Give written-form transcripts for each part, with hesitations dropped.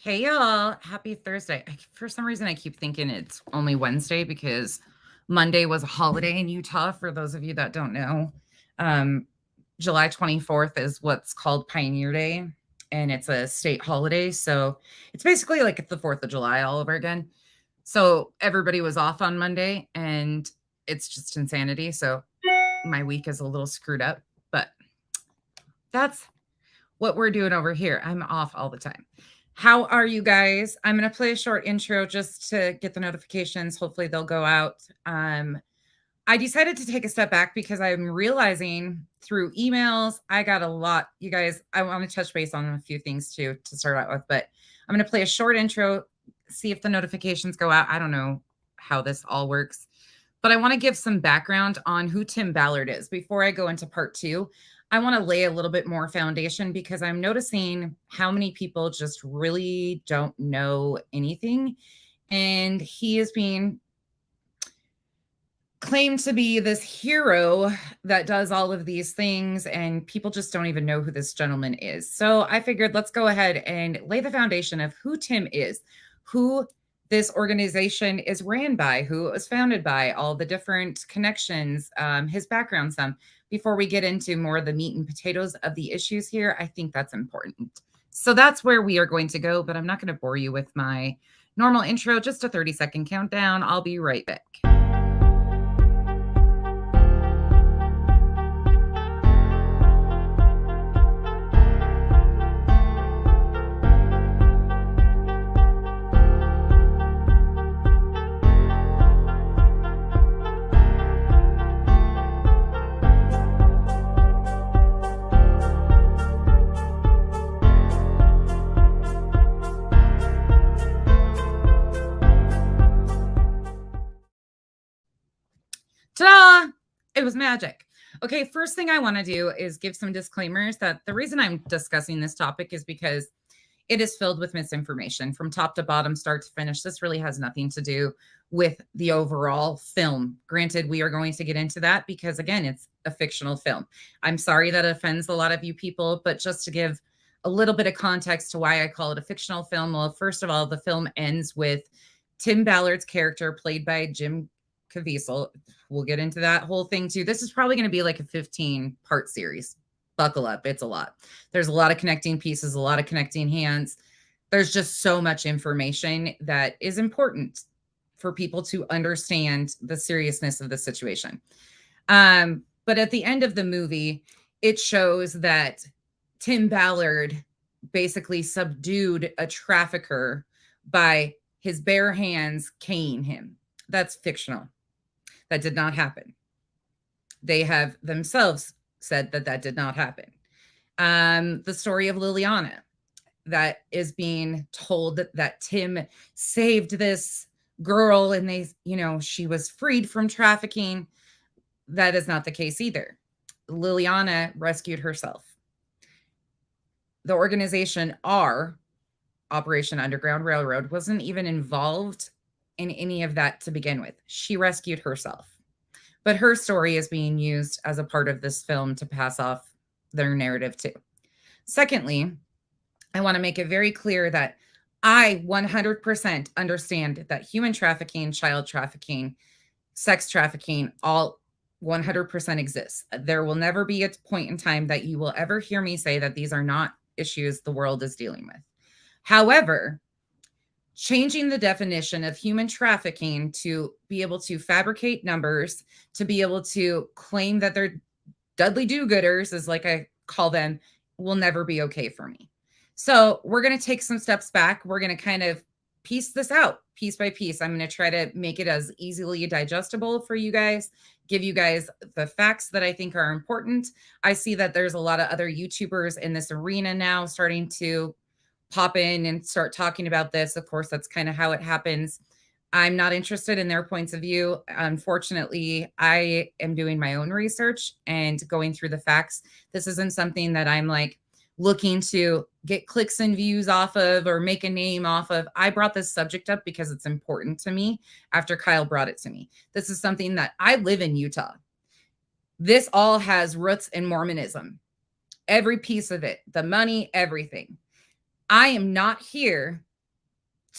Hey y'all, happy Thursday. For some reason, I keep thinking it's only Wednesday because Monday was a holiday in Utah. For those of you that don't know, um, July 24th is what's called Pioneer Day, and it's a state holiday. So it's basically like it's the 4th of July all over again. So everybody was off on Monday, and it's just insanity. So my week is a little screwed up, but that's what we're doing over here. I'm off all the time. How are you guys? I'm going to play a short intro just to get the notifications. Hopefully they'll go out. I decided to take a step back because I'm realizing through emails, I got a lot. You guys, I want to touch base on a few things too to start out with, but I'm going to play a short intro, see if the notifications go out. I don't know how this all works, but I want to give some background on who Tim Ballard is. Before I go into part two, I want to lay a little bit more foundation because I'm noticing how many people just really don't know anything. And he is being claimed to be this hero that does all of these things, and people just don't even know who this gentleman is. So I figured let's go ahead and lay the foundation of who Tim is, who this organization is ran by, who it was founded by, all the different connections, his background some. Before we get into more of the meat and potatoes of the issues here, I think that's important. So that's where we are going to go, but I'm not going to bore you with my normal intro, just a 30-second countdown. I'll be right back. Ta-da! It was magic. Okay, first thing I want to do is give some disclaimers that the reason I'm discussing this topic is because it is filled with misinformation from top to bottom, start to finish. This really has nothing to do with the overall film. Granted, we are going to get into that because, again, it's a fictional film. I'm sorry that offends a lot of you people, but just to give a little bit of context to why I call it a fictional film. Well, first of all, the film ends with Tim Ballard's character, played by Jim Caviezel. We'll get into that whole thing too. This is probably going to be like a 15-part series. Buckle up. It's a lot. There's a lot of connecting pieces, a lot of connecting hands. There's just so much information that is important for people to understand the seriousness of the situation. But at the end of the movie, it shows that Tim Ballard basically subdued a trafficker by his bare hands caning him. That's fictional. That did not happen. They have themselves said that that did not happen. The story of Liliana that is being told that Tim saved this girl and she was freed from trafficking. That is not the case either. Liliana rescued herself. The organization Operation Underground Railroad wasn't even involved in any of that to begin with. She rescued herself. But her story is being used as a part of this film to pass off their narrative too. Secondly, I want to make it very clear that I 100% understand that human trafficking, child trafficking, sex trafficking, all 100% exists. There will never be a point in time that you will ever hear me say that these are not issues the world is dealing with. However, changing the definition of human trafficking to be able to fabricate numbers, to be able to claim that they're Dudley do-gooders, is like I call them, will never be okay for me. So we're going to take some steps back. We're going to kind of piece this out piece by piece. I'm going to try to make it as easily digestible for you guys, give you guys the facts that I think are important. I see that there's a lot of other YouTubers in this arena now starting to pop in and start talking about this. Of course, that's kind of how it happens. I'm not interested in their points of view. Unfortunately, I am doing my own research and going through the facts. This isn't something that I'm like looking to get clicks and views off of or make a name off of. I brought this subject up because it's important to me after Kyle brought it to me. This is something that I live in Utah. This all has roots in Mormonism. Every piece of it, the money, everything. I am not here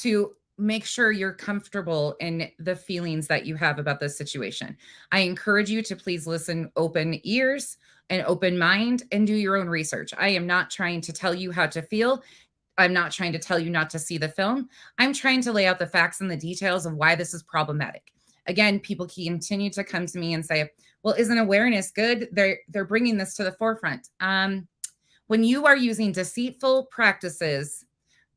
to make sure you're comfortable in the feelings that you have about this situation. I encourage you to please listen open ears and open mind and do your own research. I am not trying to tell you how to feel. I'm not trying to tell you not to see the film. I'm trying to lay out the facts and the details of why this is problematic. Again, people continue to come to me and say, well, isn't awareness good? They're bringing this to the forefront. When you are using deceitful practices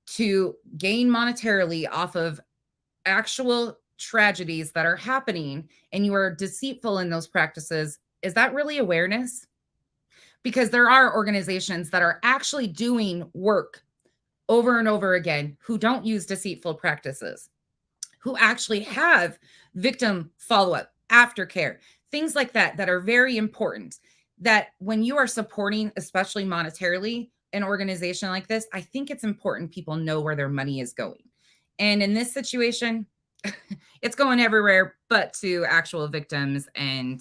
to gain monetarily off of actual tragedies that are happening and you are deceitful in those practices, is that really awareness? Because there are organizations that are actually doing work over and over again who don't use deceitful practices, who actually have victim follow-up, aftercare, things like that, that are very important. That when you are supporting, especially monetarily, an organization like this, I think it's important people know where their money is going. And in this situation, it's going everywhere but to actual victims and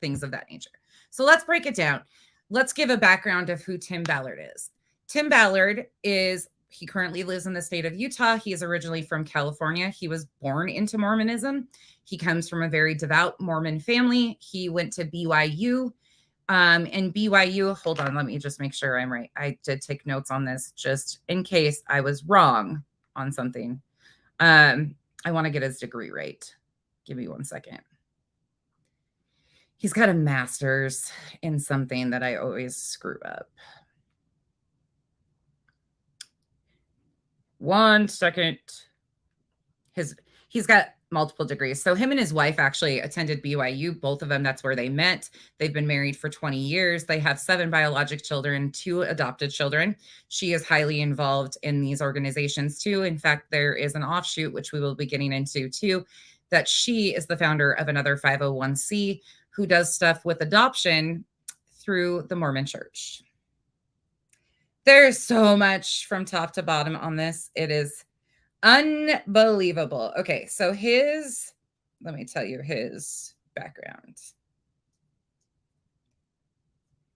things of that nature. So let's break it down. Let's give a background of who Tim Ballard is. Tim Ballard he currently lives in the state of Utah. He is originally from California. He was born into Mormonism. He comes from a very devout Mormon family. He went to BYU. And BYU, hold on, let me just make sure I'm right. I did take notes on this just in case I was wrong on something. I want to get his degree right. Give me 1 second. He's got a master's in something that I always screw up. 1 second. He's got multiple degrees. So him and his wife actually attended BYU, both of them. That's where they met. They've been married for 20 years. They have 7 biologic children, 2 adopted children. She is highly involved in these organizations too. In fact, there is an offshoot, which we will be getting into too, that she is the founder of another 501c who does stuff with adoption through the Mormon Church. There's so much from top to bottom on this. It is unbelievable. Okay, so let me tell you his background.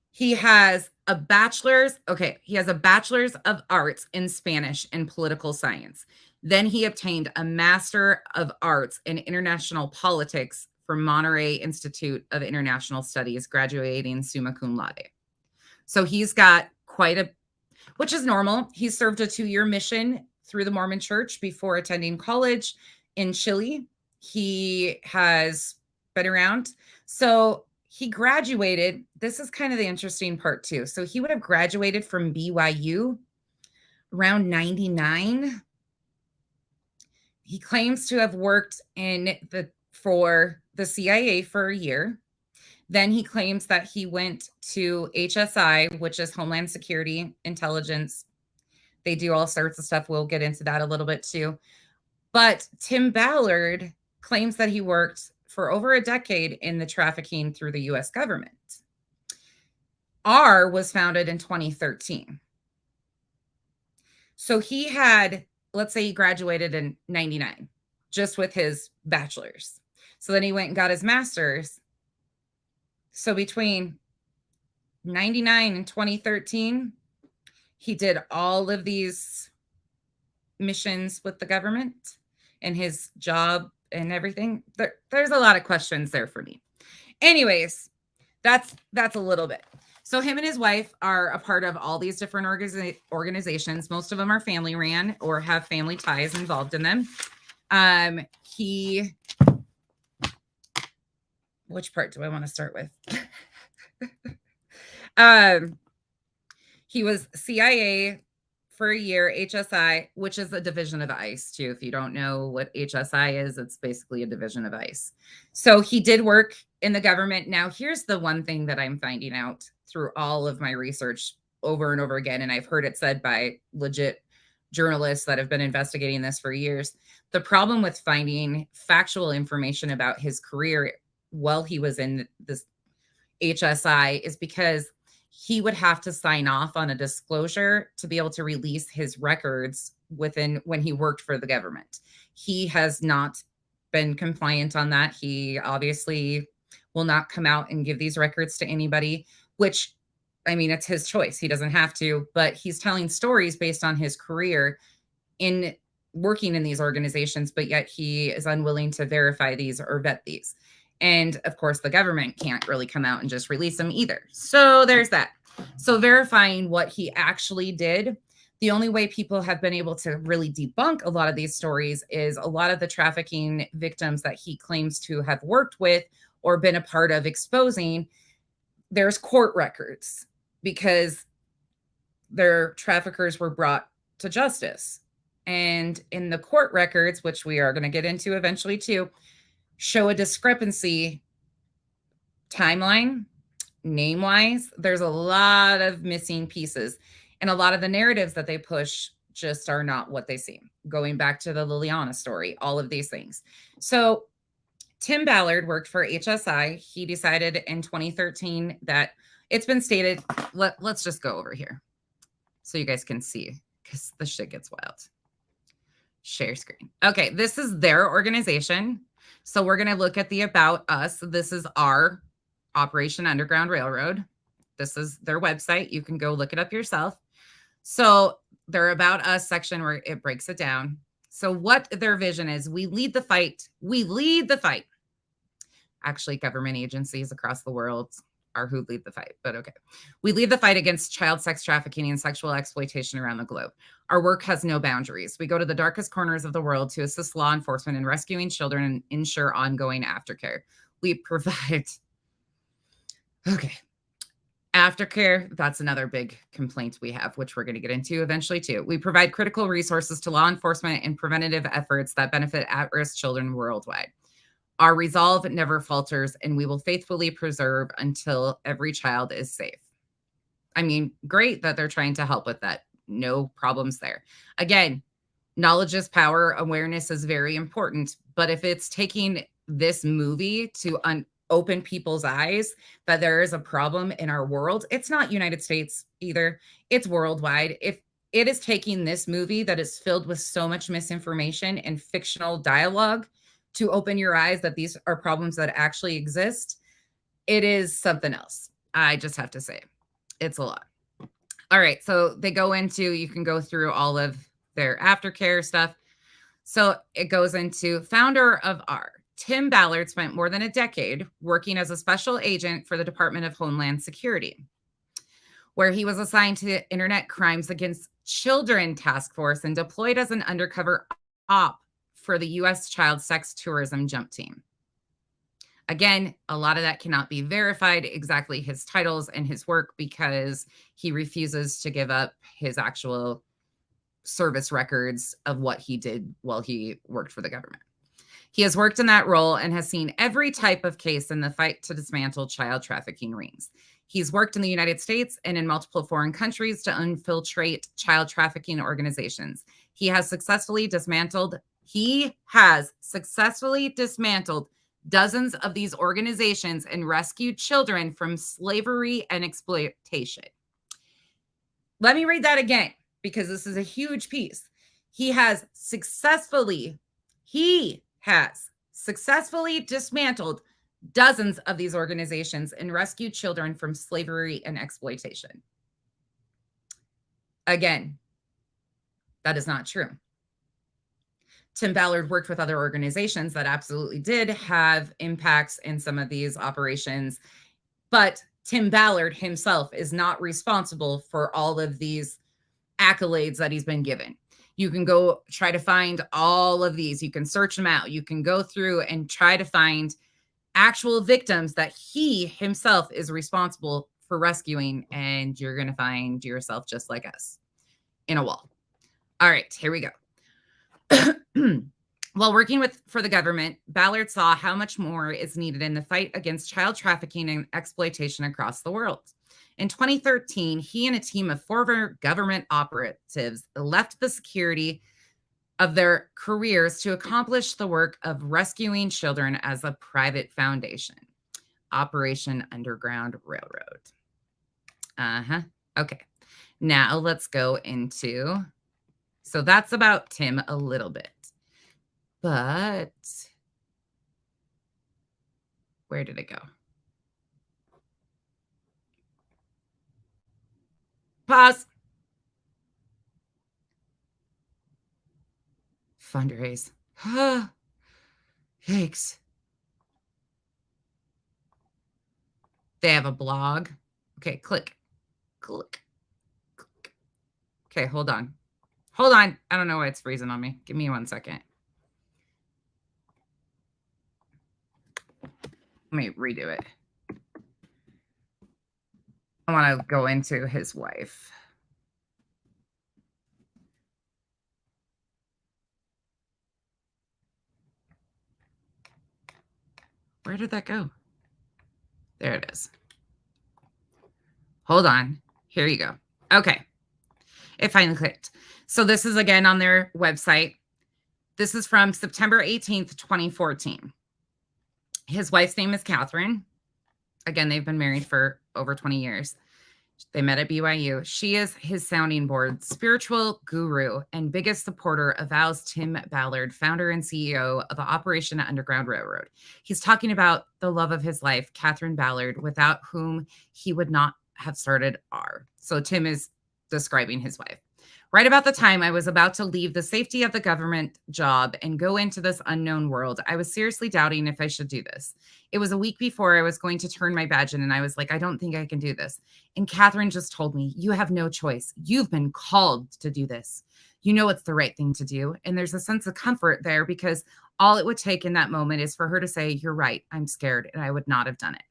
He has a bachelor's of arts in Spanish and political science. Then he obtained a master of arts in international politics from Monterey Institute of International Studies, graduating summa cum laude. So he's got which is normal. He served a 2-year mission through the Mormon Church before attending college in Chile. He has been around. So he graduated. This is kind of the interesting part too. So he would have graduated from BYU around 99. He claims to have worked for the CIA for a year. Then he claims that he went to HSI, which is Homeland Security Intelligence. They do all sorts of stuff. We'll get into that a little bit too. But Tim Ballard claims that he worked for over a decade in the trafficking through the U.S. government. R was founded in 2013. So he had, let's say he graduated in 99, just with his bachelor's. So then he went and got his master's. So between 99 and 2013, he did all of these missions with the government and his job and everything. There's a lot of questions there for me. Anyways, that's a little bit. So him and his wife are a part of all these different organizations. Most of them are family ran or have family ties involved in them. Which part do I want to start with? He was CIA for a year, HSI, which is a division of ICE too. If you don't know what HSI is, it's basically a division of ICE. So he did work in the government. Now, here's the one thing that I'm finding out through all of my research over and over again, and I've heard it said by legit journalists that have been investigating this for years. The problem with finding factual information about his career while he was in this HSI is because he would have to sign off on a disclosure to be able to release his records when he worked for the government. He has not been compliant on that. He obviously will not come out and give these records to anybody, which, I mean, it's his choice. He doesn't have to, but he's telling stories based on his career in working in these organizations, but yet he is unwilling to verify these or vet these. And of course, the government can't really come out and just release them either. So there's that. So verifying what he actually did, the only way people have been able to really debunk a lot of these stories is a lot of the trafficking victims that he claims to have worked with or been a part of exposing, there's court records because their traffickers were brought to justice. And in the court records, which we are going to get into eventually too, show a discrepancy timeline, name-wise. There's a lot of missing pieces. And a lot of the narratives that they push just are not what they seem. Going back to the Liliana story, all of these things. So Tim Ballard worked for HSI. He decided in 2013 that it's been stated, let's just go over here so you guys can see because the shit gets wild. Share screen. Okay, this is their organization. So we're going to look at the About Us. This is our Operation Underground Railroad. This is their website. You can go look it up yourself. So their About Us section where it breaks it down. So what their vision is, we lead the fight. We lead the fight. Actually, government agencies across the world are who lead the fight, but okay. We lead the fight against child sex trafficking and sexual exploitation around the globe. Our work has no boundaries. We go to the darkest corners of the world to assist law enforcement in rescuing children and ensure ongoing aftercare. We provide, okay, aftercare, that's another big complaint we have, which we're going to get into eventually too. We provide critical resources to law enforcement and preventative efforts that benefit at-risk children worldwide. Our resolve never falters, and we will faithfully preserve until every child is safe. I mean, great that they're trying to help with that. No problems there. Again, knowledge is power. Awareness is very important. But if it's taking this movie to open people's eyes that there is a problem in our world, it's not United States either. It's worldwide. If it is taking this movie that is filled with so much misinformation and fictional dialogue to open your eyes that these are problems that actually exist, it is something else. I just have to say, it's a lot. All right, so they go into, you can go through all of their aftercare stuff. So it goes into founder of R. Tim Ballard spent more than a decade working as a special agent for the Department of Homeland Security, where he was assigned to the Internet Crimes Against Children Task Force and deployed as an undercover op for the U.S. Child Sex Tourism Jump Team. Again, a lot of that cannot be verified, exactly his titles and his work, because he refuses to give up his actual service records of what he did while he worked for the government. He has worked in that role and has seen every type of case in the fight to dismantle child trafficking rings. He's worked in the United States and in multiple foreign countries to infiltrate child trafficking organizations. He has successfully dismantled dozens of these organizations and rescued children from slavery and exploitation. Let me read that again, because this is a huge piece. He has successfully dismantled dozens of these organizations and rescued children from slavery and exploitation. Again, that is not true. Tim Ballard worked with other organizations that absolutely did have impacts in some of these operations, but Tim Ballard himself is not responsible for all of these accolades that he's been given. You can go try to find all of these. You can search them out. You can go through and try to find actual victims that he himself is responsible for rescuing, and you're going to find yourself just like us in a wall. All right, here we go. While working for the government, Ballard saw how much more is needed in the fight against child trafficking and exploitation across the world. In 2013, he and a team of former government operatives left the security of their careers to accomplish the work of rescuing children as a private foundation, Operation Underground Railroad. Okay, now let's go into, so that's about Tim a little bit. But where did it go? Pause. Fundraise. Yikes. They have a blog. Okay, click. Okay, hold on. I don't know why it's freezing on me. Give me 1 second. Let me redo it. I want to go into his wife. Where did that go? There it is. Hold on. Here you go. Okay. It finally clicked. So this is again on their website. This is from September 18th, 2014. His wife's name is Catherine. Again, they've been married for over 20 years. They met at BYU. She is his sounding board, spiritual guru, and biggest supporter avows Tim Ballard, founder and CEO of Operation Underground Railroad. He's talking about the love of his life, Catherine Ballard, without whom he would not have started R. So Tim is describing his wife. Right about the time I was about to leave the safety of the government job and go into this unknown world, I was seriously doubting if I should do this. It was a week before I was going to turn my badge in, and I was like, I don't think I can do this. And Catherine just told me, you have no choice. You've been called to do this. You know it's the right thing to do. And there's a sense of comfort there because all it would take in that moment is for her to say, you're right, I'm scared, and I would not have done it.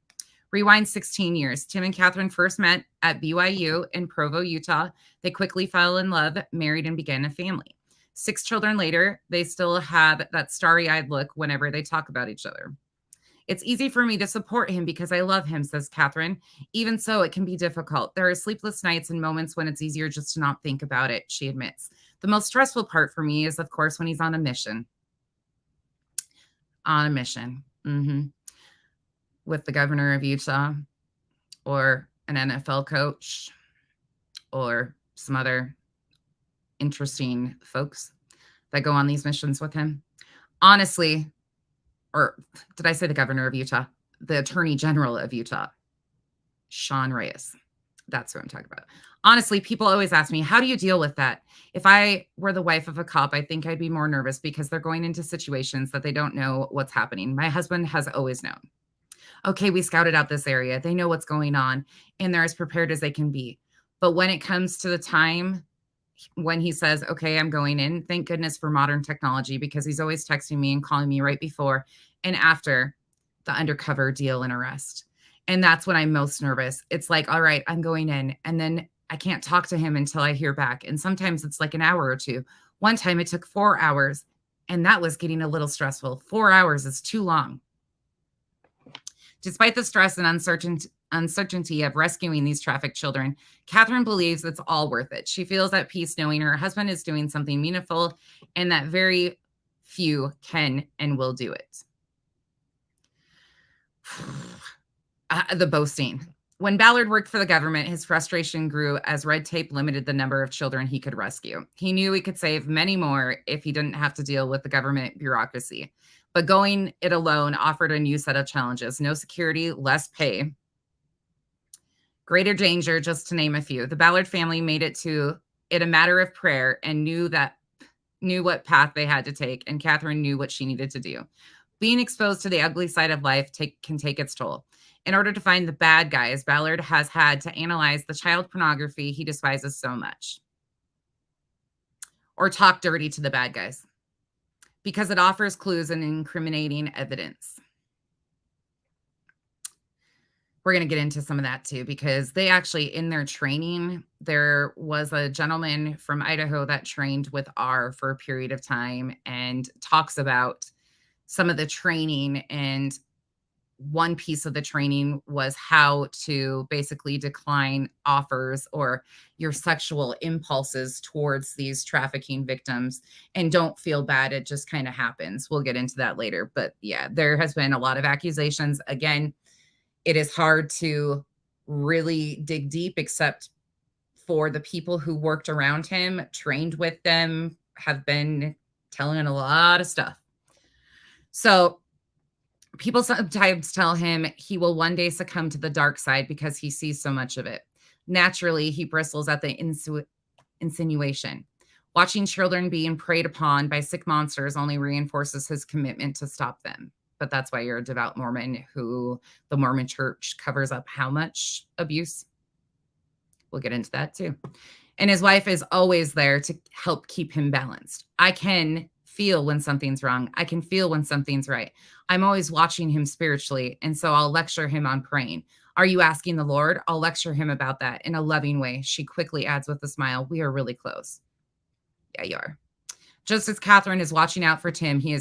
Rewind 16 years. Tim and Catherine first met at BYU in Provo, Utah. They quickly fell in love, married, and began a family. 6 children later, they still have that starry-eyed look whenever they talk about each other. It's easy for me to support him because I love him, says Catherine. Even so, it can be difficult. There are sleepless nights and moments when it's easier just to not think about it, she admits. The most stressful part for me is, of course, when he's on a mission. On a mission. With the governor of Utah or an NFL coach or some other interesting folks that go on these missions with him. Honestly, or did I say the governor of Utah? The attorney general of Utah, Sean Reyes. That's what I'm talking about. Honestly, people always ask me, how do you deal with that? If I were the wife of a cop, I think I'd be more nervous because they're going into situations that they don't know what's happening. My husband has always known. Okay, we scouted out this area. They know what's going on, and they're as prepared as they can be. But when it comes to the time when he says, okay, I'm going in, thank goodness for modern technology because he's always texting me and calling me right before and after the undercover deal and arrest. And that's when I'm most nervous. It's like, all right, I'm going in, and then I can't talk to him until I hear back. And sometimes it's like an hour or two. One time it took 4 hours, and that was getting a little stressful. 4 hours is too long. Despite the stress and uncertainty of rescuing these trafficked children, Catherine believes it's all worth it. She feels at peace knowing her husband is doing something meaningful and that very few can and will do it. The boasting. When Ballard worked for the government, his frustration grew as red tape limited the number of children he could rescue. He knew he could save many more if he didn't have to deal with the government bureaucracy. But going it alone offered a new set of challenges. No security, less pay, greater danger, just to name a few. The Ballard family made it to it a matter of prayer and knew what path they had to take, and Catherine knew what she needed to do. Being exposed to the ugly side of life can take its toll. In order to find the bad guys, Ballard has had to analyze the child pornography he despises so much, or talk dirty to the bad guys, because it offers clues and incriminating evidence. We're going to get into some of that too, because they actually, in their training, there was a gentleman from Idaho that trained with R for a period of time and talks about some of the training. And one piece of the training was how to basically decline offers or your sexual impulses towards these trafficking victims, and don't feel bad. It just kind of happens. We'll get into that later. But yeah, there has been a lot of accusations. Again, it is hard to really dig deep, except for the people who worked around him, trained with them, have been telling a lot of stuff. So people sometimes tell him he will one day succumb to the dark side because he sees so much of it. Naturally, he bristles at the insinuation. Watching children being preyed upon by sick monsters only reinforces his commitment to stop them. But that's why you're a devout Mormon who the Mormon church covers up how much abuse? We'll get into that too. And his wife is always there to help keep him balanced. I can feel when something's wrong. I can feel when something's right. I'm always watching him spiritually. And so I'll lecture him on praying. Are you asking the Lord? I'll lecture him about that in a loving way. She quickly adds with a smile, we are really close. Yeah, you are. Just as Catherine is watching out for Tim, he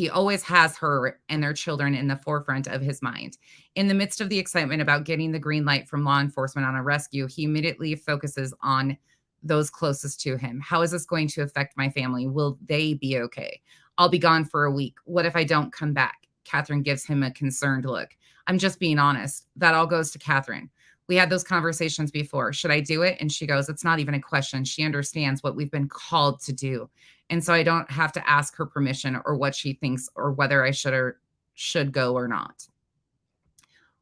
always has her and their children in the forefront of his mind. In the midst of the excitement about getting the green light from law enforcement on a rescue, he immediately focuses on those closest to him. How is this going to affect my family? Will they be okay? I'll be gone for a week. What if I don't come back? Catherine gives him a concerned look. I'm just being honest. That all goes to Catherine. We had those conversations before. Should I do it? And she goes, it's not even a question. She understands what we've been called to do. And so I don't have to ask her permission or what she thinks or whether I should go or not.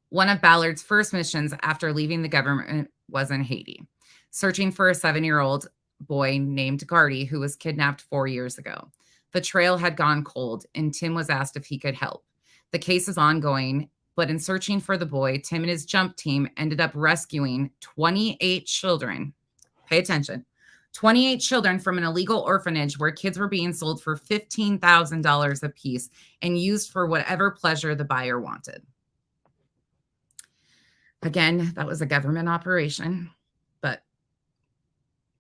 One of Ballard's first missions after leaving the government was in Haiti, searching for a 7-year-old boy named Gardy who was kidnapped 4 years ago. The trail had gone cold and Tim was asked if he could help. The case is ongoing, but in searching for the boy, Tim and his jump team ended up rescuing 28 children. Pay attention. 28 children from an illegal orphanage where kids were being sold for $15,000 a piece and used for whatever pleasure the buyer wanted. Again, that was a government operation, but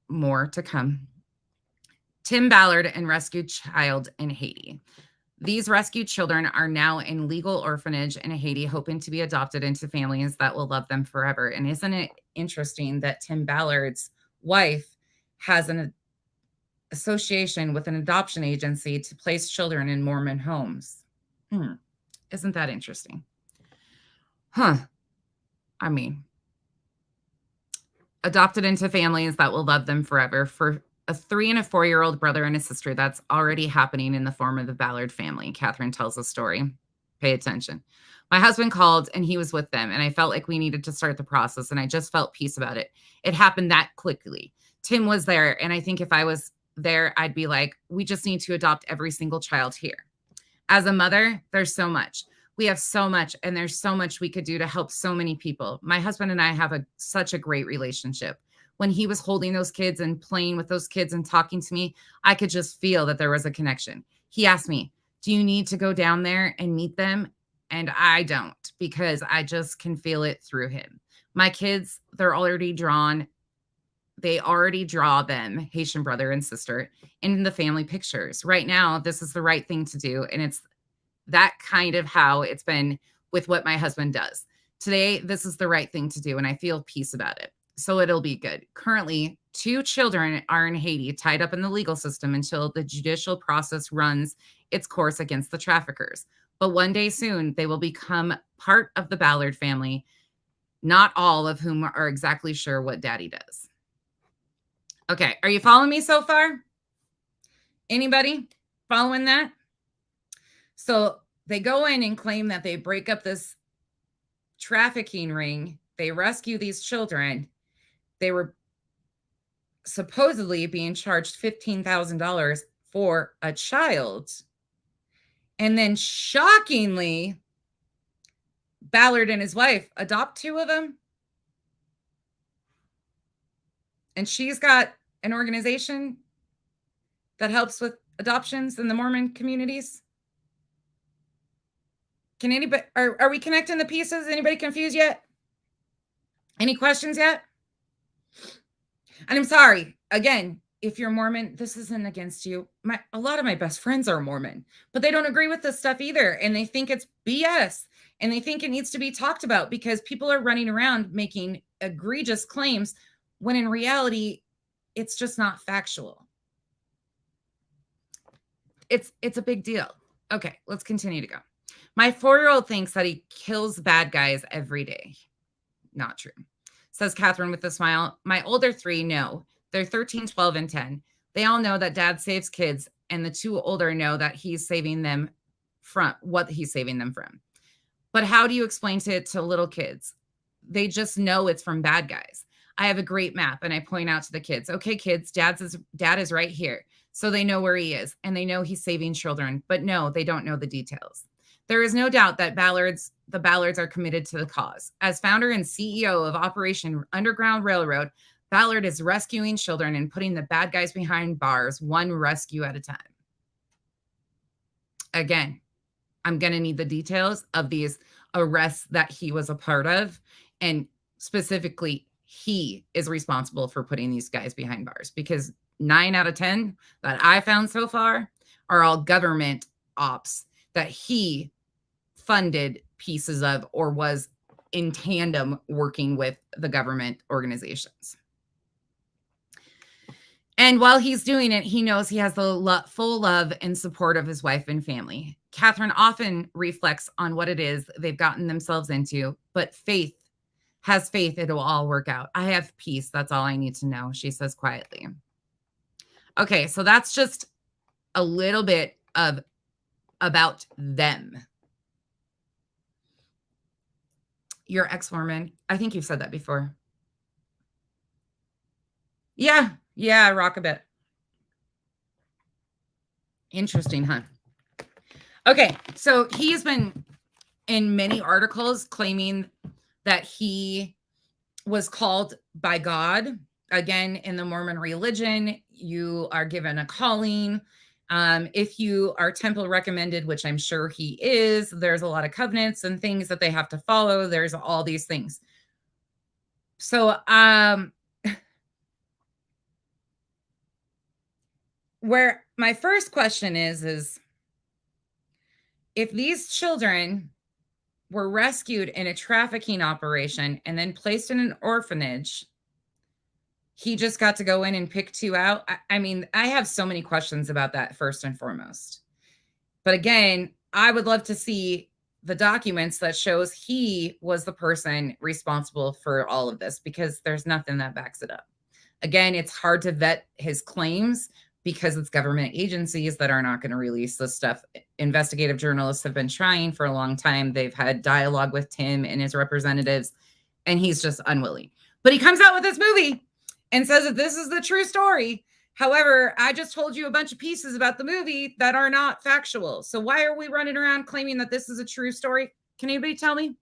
more to come. Tim Ballard and rescued child in Haiti. These rescued children are now in legal orphanage in Haiti, hoping to be adopted into families that will love them forever. And isn't it interesting that Tim Ballard's wife has an association with an adoption agency to place children in Mormon homes? Isn't that interesting? I mean, adopted into families that will love them forever. For a 3- and a 4-year-old brother and a sister, that's already happening in the form of the Ballard family. Catherine tells the story. Pay attention. My husband called and he was with them, and I felt like we needed to start the process, and I just felt peace about it. It happened that quickly. Tim was there, and I think if I was there, I'd be like, we just need to adopt every single child here. As a mother, there's so much. We have so much, and there's so much we could do to help so many people. My husband and I have such a great relationship. When he was holding those kids and playing with those kids and talking to me, I could just feel that there was a connection. He asked me, do you need to go down there and meet them? And I don't, because I just can feel it through him. My kids, they're already drawn. They already draw them, Haitian brother and sister, in the family pictures. Right now, this is the right thing to do. And it's that kind of how it's been with what my husband does. Today, this is the right thing to do, and I feel peace about it. So it'll be good. Currently, 2 children are in Haiti, tied up in the legal system until the judicial process runs its course against the traffickers. But one day soon, they will become part of the Ballard family, not all of whom are exactly sure what daddy does. Okay, are you following me so far? Anybody following that? So they go in and claim that they break up this trafficking ring. They rescue these children. They were supposedly being charged $15,000 for a child. And then shockingly, Ballard and his wife adopt 2 of them. And she's got an organization that helps with adoptions in the Mormon communities. Can anybody, are we connecting the pieces? Anybody confused yet? Any questions yet? And I'm sorry, again, if you're Mormon, this isn't against you. A lot of my best friends are Mormon, but they don't agree with this stuff either. And they think it's BS. And they think it needs to be talked about because people are running around making egregious claims when in reality, it's just not factual. It's a big deal. Okay, let's continue to go. My 4-year-old thinks that he kills bad guys every day. Not true, says Catherine with a smile. My older 3 know. They're 13, 12, and 10. They all know that dad saves kids, and the 2 older know that he's saving them from what he's saving them from. But how do you explain it to little kids? They just know it's from bad guys. I have a great map, and I point out to the kids, okay, kids, dad is right here. So they know where he is, and they know he's saving children, but no, they don't know the details. There is no doubt that the Ballards are committed to the cause. As founder and CEO of Operation Underground Railroad, Ballard is rescuing children and putting the bad guys behind bars, one rescue at a time. Again, I'm going to need the details of these arrests that he was a part of, and specifically, he is responsible for putting these guys behind bars, because 9 out of 10 that I found so far are all government ops that he funded pieces of or was in tandem working with the government organizations. And while he's doing it, he knows he has the full love and support of his wife and family. Catherine often reflects on what it is they've gotten themselves into, but has faith it'll all work out. I have peace. That's all I need to know, she says quietly. Okay, so that's just a little bit about them. Your ex-Mormon. I think you've said that before. Yeah, rock a bit. Interesting, huh? Okay, so he's been in many articles claiming that he was called by God. Again, in the Mormon religion, you are given a calling. If you are temple recommended, which I'm sure he is, there's a lot of covenants and things that they have to follow. There's all these things. So, where my first question is if these children were rescued in a trafficking operation and then placed in an orphanage, he just got to go in and pick 2 out. I mean, I have so many questions about that, first and foremost. But again, I would love to see the documents that shows he was the person responsible for all of this, because there's nothing that backs it up. Again, it's hard to vet his claims because it's government agencies that are not going to release this stuff. Investigative journalists have been trying for a long time. They've had dialogue with Tim and his representatives, and he's just unwilling. But he comes out with this movie and says that this is the true story. However, I just told you a bunch of pieces about the movie that are not factual. So why are we running around claiming that this is a true story? Can anybody tell me?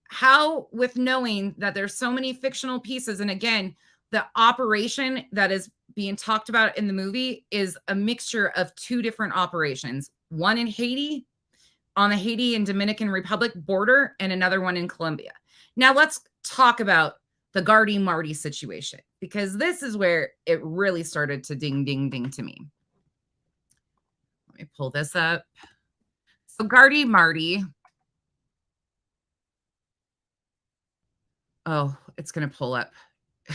How, with knowing that there's so many fictional pieces, and again, the operation that is being talked about in the movie is a mixture of 2 different operations. One in Haiti, on the Haiti and Dominican Republic border, and another one in Colombia. Now let's talk about the Gardy Mardy situation, because this is where it really started to ding, ding, ding to me. Let me pull this up. So Gardy Mardy. Oh, it's going to pull up.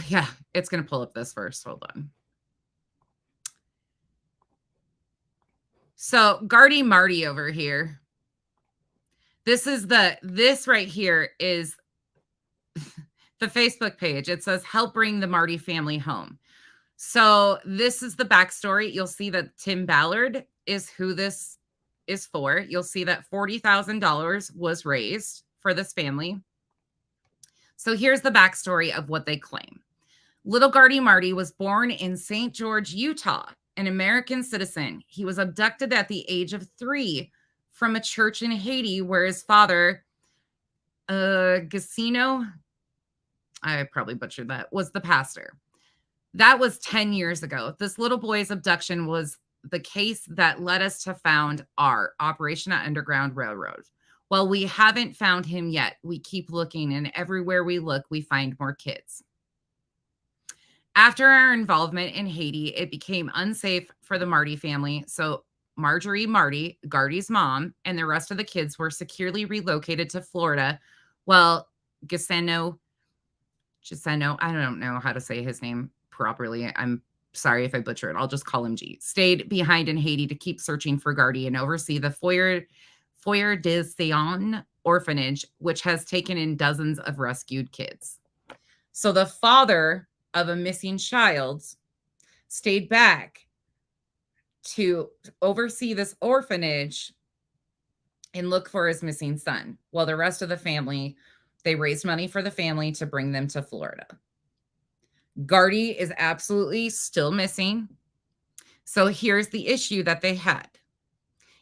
Yeah, it's going to pull up this first. Hold on. So Gardy Mardy over here. This right here is the Facebook page. It says, help bring the Marty family home. So this is the backstory. You'll see that Tim Ballard is who this is for. You'll see that $40,000 was raised for this family. So here's the backstory of what they claim. Little Gardy Mardy was born in St. George, Utah, an American citizen. He was abducted at the age of 3 from a church in Haiti where his father, Gassino, I probably butchered that, was the pastor. That was 10 years ago. This little boy's abduction was the case that led us to found our Operation Underground Railroad. Well, we haven't found him yet. We keep looking, and everywhere we look, we find more kids. After our involvement in Haiti, it became unsafe for the Marty family. So Marjorie Marty, Gardy's mom, and the rest of the kids were securely relocated to Florida. Well, Giseno, I don't know how to say his name properly. I'm sorry if I butcher it. I'll just call him G. Stayed behind in Haiti to keep searching for Gardy and oversee the Foyer de Sion orphanage, which has taken in dozens of rescued kids. So the father of a missing child stayed back to oversee this orphanage and look for his missing son. While the rest of the family, they raised money for the family to bring them to Florida. Gardy is absolutely still missing. So here's the issue that they had.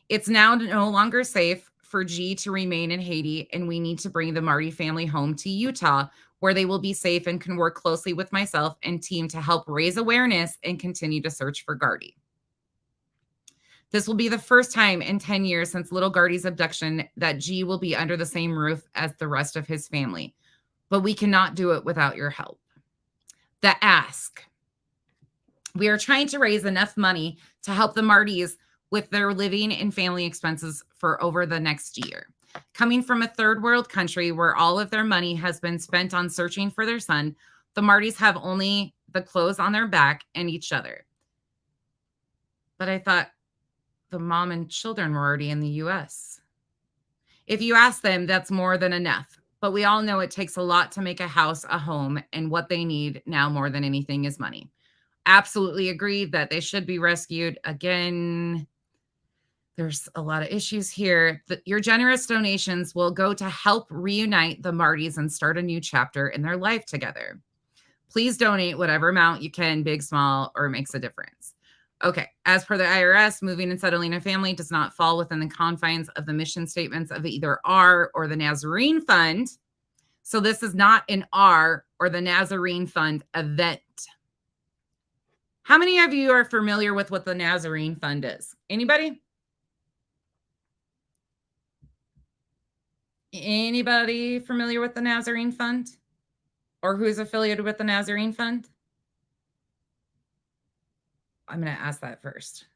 It's now no longer safe for G to remain in Haiti, and we need to bring the Marty family home to Utah, where they will be safe and can work closely with myself and team to help raise awareness and continue to search for Gardy. This will be the first time in 10 years since little Gardy's abduction that G will be under the same roof as the rest of his family, but we cannot do it without your help. The ask. We are trying to raise enough money to help the Martys with their living and family expenses for over the next year. Coming from a third world country where all of their money has been spent on searching for their son, the Martys have only the clothes on their back and each other. But I thought the mom and children were already in the US. If you ask them, that's more than enough. But we all know it takes a lot to make a house a home, and what they need now more than anything is money. Absolutely agree that they should be rescued. Again, there's a lot of issues here. Your generous donations will go to help reunite the Martys and start a new chapter in their life together. Please donate whatever amount you can, big, small, or makes a difference. Okay, as per the IRS, moving and settling a family does not fall within the confines of the mission statements of either R or the Nazarene Fund. So this is not an R or the Nazarene Fund event. How many of you are familiar with what the Nazarene Fund is? Anybody? Anybody familiar with the Nazarene Fund? Or who's affiliated with the Nazarene Fund? I'm going to ask that first.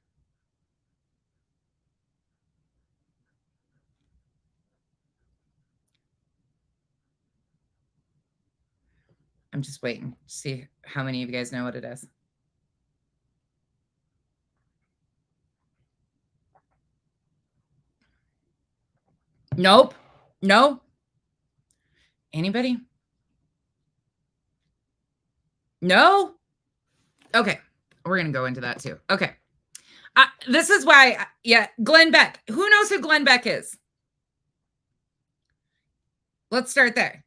I'm just waiting to see how many of you guys know what it is. Nope. No. Anybody? No? Okay. We're going to go into that too. Okay. This is why, Glenn Beck. Who knows who Glenn Beck is? Let's start there.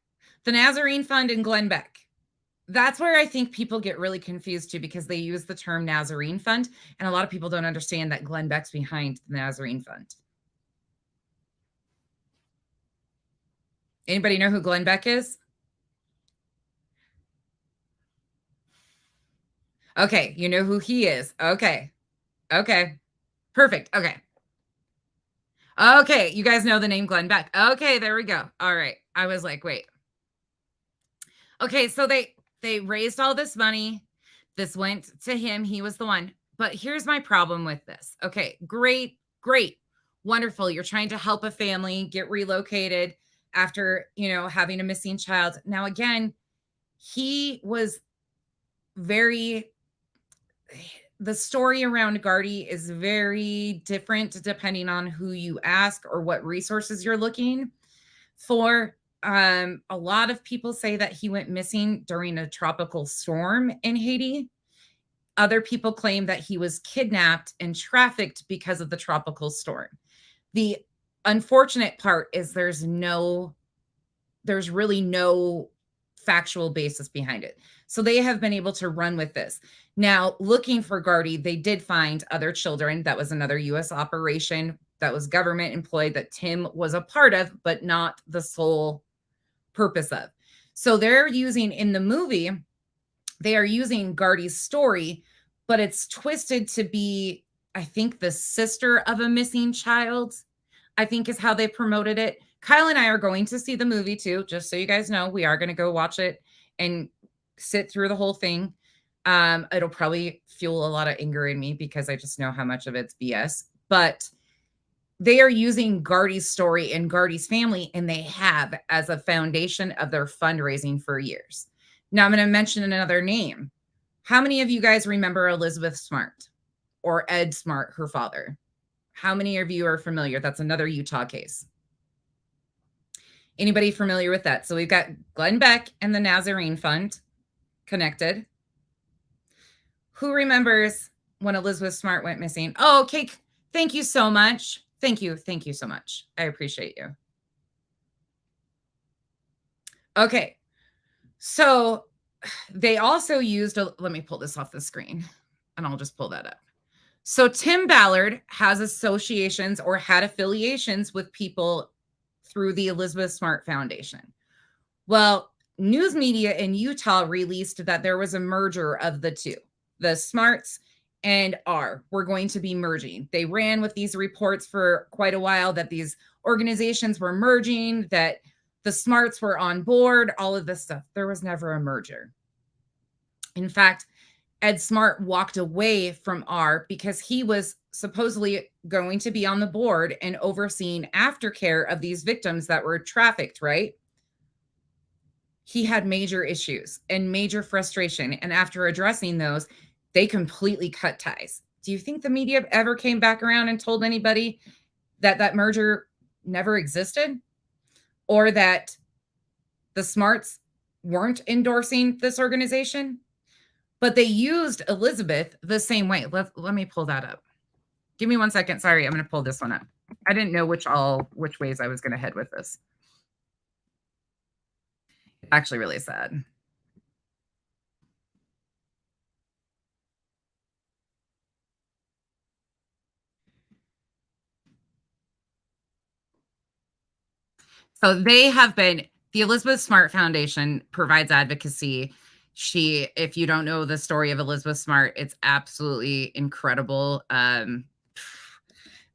The Nazarene Fund and Glenn Beck. That's where I think people get really confused too, because they use the term Nazarene Fund, and a lot of people don't understand that Glenn Beck's behind the Nazarene Fund. Anybody know who Glenn Beck is? Okay, you know who he is. Okay. Perfect. Okay, you guys know the name Glenn Beck. Okay, there we go. All right. I was like, wait. Okay, so they raised all this money. This went to him. He was the one. But here's my problem with this. Okay, great. Wonderful. You're trying to help a family get relocated after, having a missing child. Now, again, he was the story around Gardy is very different depending on who you ask or what resources you're looking for. A lot of people say that he went missing during a tropical storm in Haiti. Other people claim that he was kidnapped and trafficked because of the tropical storm. The unfortunate part is there's really no factual basis behind it. So they have been able to run with this. Now, looking for Gardy, they did find other children. That was another U.S. operation that was government employed that Tim was a part of, but not the sole purpose of. So they're using, in the movie, they are using Gardy's story, but it's twisted to be, I think, the sister of a missing child, I think is how they promoted it. Kyle and I are going to see the movie too, just so you guys know. We are going to go watch it and sit through the whole thing. It'll probably fuel a lot of anger in me because I just know how much of it's BS. But they are using Gardy's story and Gardy's family, and they have as a foundation of their fundraising for years. Now I'm going to mention another name. How many of you guys remember Elizabeth Smart or Ed Smart, her father? How many of you are familiar? That's another Utah case. Anybody familiar with that? So we've got Glenn Beck and the Nazarene Fund connected. Who remembers when Elizabeth Smart went missing? Oh, okay. Thank you so much. Thank you so much. I appreciate you. Okay. So they also used, let me pull this off the screen and I'll just pull that up. So Tim Ballard has associations or had affiliations with people through the Elizabeth Smart Foundation. Well, news media in Utah released that there was a merger of the two. The Smarts and R were going to be merging. They ran with these reports for quite a while that these organizations were merging, that the Smarts were on board, all of this stuff. There was never a merger. In fact, Ed Smart walked away from R because he was supposedly going to be on the board and overseeing aftercare of these victims that were trafficked, right? He had major issues and major frustration. And after addressing those, they completely cut ties. Do you think the media ever came back around and told anybody that that merger never existed? Or that the Smarts weren't endorsing this organization? But they used Elizabeth the same way. Let me pull that up. Give me 1 second. Sorry, I'm going to pull this one up. I didn't know which ways I was going to head with this. Actually really sad. So they have been, the Elizabeth Smart Foundation provides advocacy. If you don't know the story of Elizabeth Smart, it's absolutely incredible.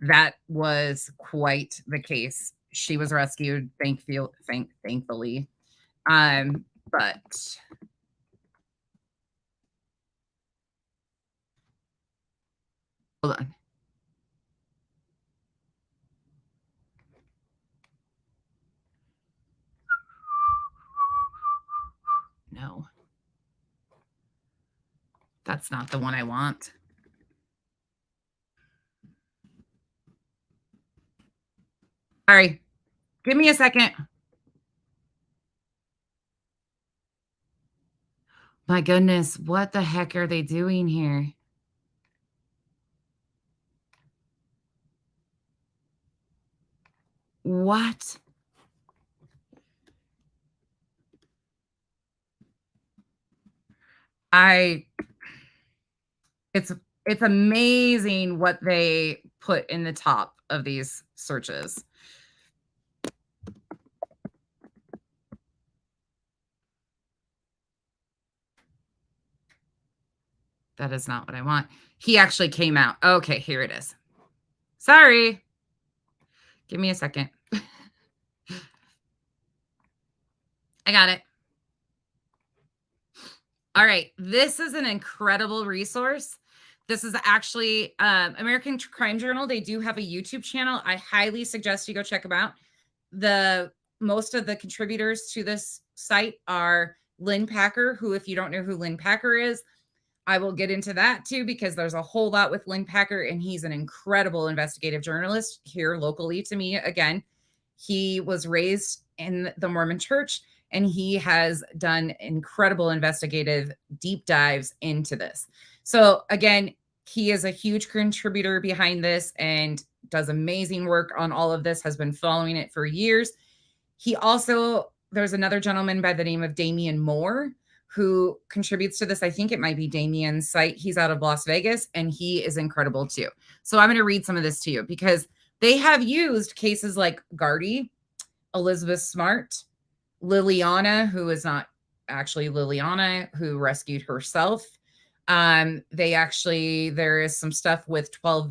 That was quite the case. She was rescued, thankfully. But hold on. No. That's not the one I want. Sorry. Give me a second. My goodness, what the heck are they doing here? What? It's amazing what they put in the top of these searches. That is not what I want. He actually came out. Okay, here it is. Sorry. Give me a second. I got it. All right. This is an incredible resource. This is actually American Crime Journal. They do have a YouTube channel. I highly suggest you go check them out. Most of the contributors to this site are Lynn Packer, who, if you don't know who Lynn Packer is, I will get into that too, because there's a whole lot with Lynn Packer, and he's an incredible investigative journalist here locally to me. Again, he was raised in the Mormon church, and he has done incredible investigative deep dives into this. So again, he is a huge contributor behind this and does amazing work on all of this, has been following it for years. He also, there's another gentleman by the name of Damion Moore who contributes to this. I think it might be Damion's site. He's out of Las Vegas, and he is incredible too. So I'm going to read some of this to you, because they have used cases like Gardy, Elizabeth Smart, Liliana, who is not actually Liliana, who rescued herself. There is some stuff with 12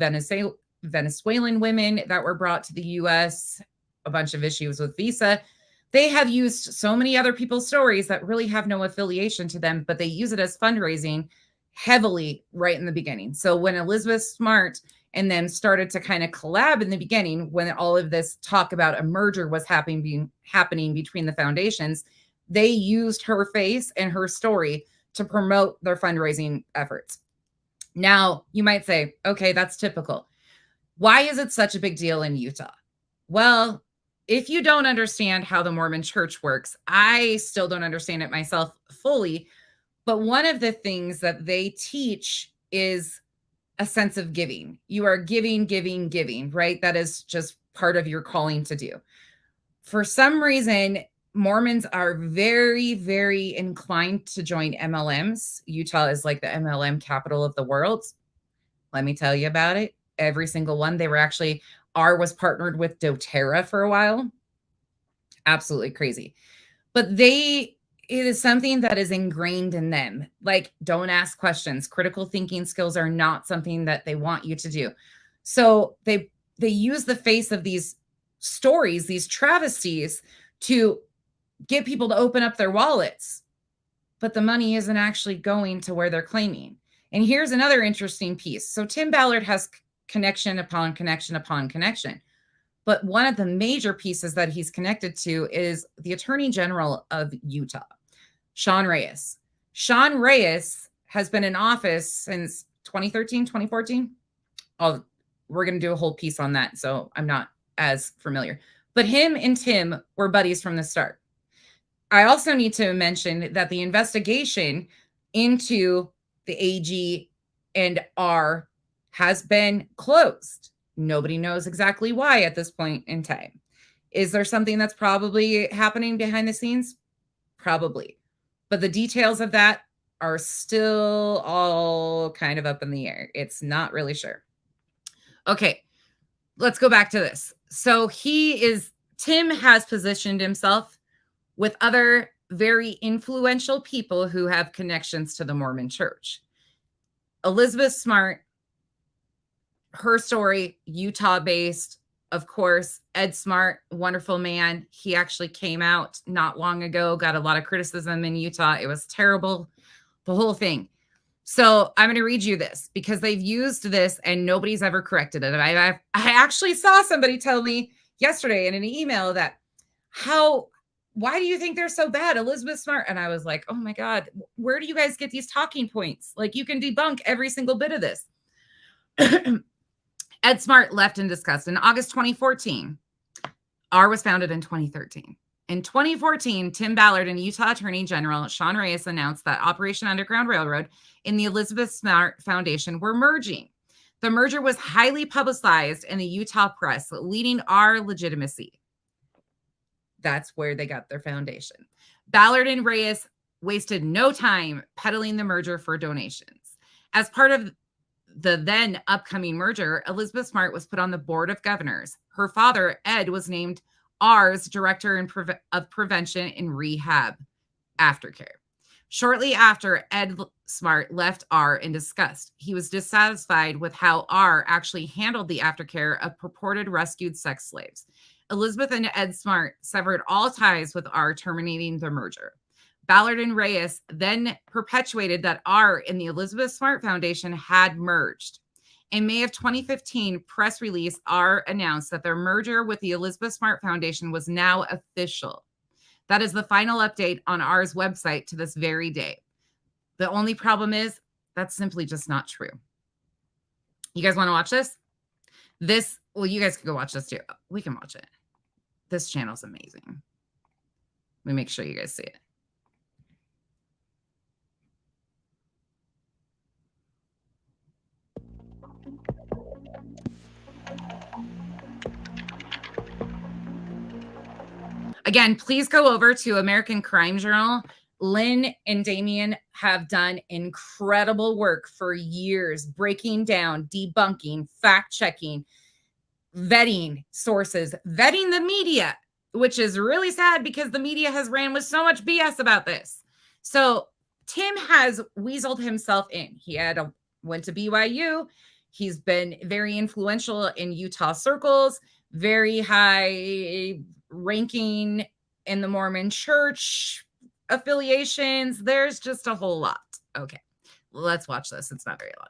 Venezuelan women that were brought to the U.S., a bunch of issues with visa. They have used so many other people's stories that really have no affiliation to them, but they use it as fundraising heavily right in the beginning. So when Elizabeth Smart and them started to kind of collab in the beginning, when all of this talk about a merger was happening between the foundations, they used her face and her story to promote their fundraising efforts. Now, you might say, okay, that's typical. Why is it such a big deal in Utah? Well, if you don't understand how the Mormon church works, I still don't understand it myself fully. But one of the things that they teach is a sense of giving. You are giving, right? That is just part of your calling to do. For some reason, Mormons are very, very inclined to join MLMs. Utah is like the MLM capital of the world. Let me tell you about it. Every single one. They were actually, R was partnered with Doterra for a while. Absolutely crazy. But it is something that is ingrained in them. Like, don't ask questions. Critical thinking skills are not something that they want you to do. So they use the face of these stories, these travesties, to get people to open up their wallets. But the money isn't actually going to where they're claiming. And here's another interesting piece. So Tim Ballard has connection upon connection upon connection. But one of the major pieces that he's connected to is the Attorney General of Utah, Sean Reyes. Sean Reyes has been in office since 2013, 2014. We're going to do a whole piece on that, so I'm not as familiar. But him and Tim were buddies from the start. I also need to mention that the investigation into the AG and R has been closed. Nobody knows exactly why at this point in time. Is there something that's probably happening behind the scenes? Probably. But the details of that are still all kind of up in the air. It's not really sure. Okay, let's go back to this. So Tim has positioned himself with other very influential people who have connections to the Mormon church. Elizabeth Smart, her story, Utah-based, of course. Ed Smart, wonderful man. He actually came out not long ago, got a lot of criticism in Utah. It was terrible, the whole thing. So I'm going to read you this because they've used this and nobody's ever corrected it. And I actually saw somebody tell me yesterday in an email that why do you think they're so bad, Elizabeth Smart? And I was like, oh my God, where do you guys get these talking points? Like, you can debunk every single bit of this. Ed Smart left in disgust in August 2014. R was founded in 2013. In 2014, Tim Ballard and Utah Attorney General Sean Reyes announced that Operation Underground Railroad and the Elizabeth Smart Foundation were merging. The merger was highly publicized in the Utah press, leading our legitimacy. That's where they got their foundation. Ballard and Reyes wasted no time peddling the merger for donations. As part of the then upcoming merger, Elizabeth Smart was put on the board of governors. Her father, Ed, was named R's director of prevention and rehab aftercare. Shortly after, Ed Smart left R in disgust. He was dissatisfied with how R actually handled the aftercare of purported rescued sex slaves. Elizabeth and Ed Smart severed all ties with R, terminating the merger. Ballard and Reyes then perpetuated that R and the Elizabeth Smart Foundation had merged. In May of 2015, press release, R announced that their merger with the Elizabeth Smart Foundation was now official. That is the final update on R's website to this very day. The only problem is that's simply just not true. You guys want to watch this? Well, you guys can go watch this too. We can watch it. This channel's amazing. Let me make sure you guys see it. Again, please go over to American Crime Journal. Lynn and Damion have done incredible work for years, breaking down, debunking, fact-checking, vetting sources, vetting the media, which is really sad because the media has ran with so much BS about this. So Tim has weaseled himself in. He went to BYU. He's been very influential in Utah circles, very high ranking in the Mormon church affiliations. There's just a whole lot. Okay, let's watch this. It's not very long.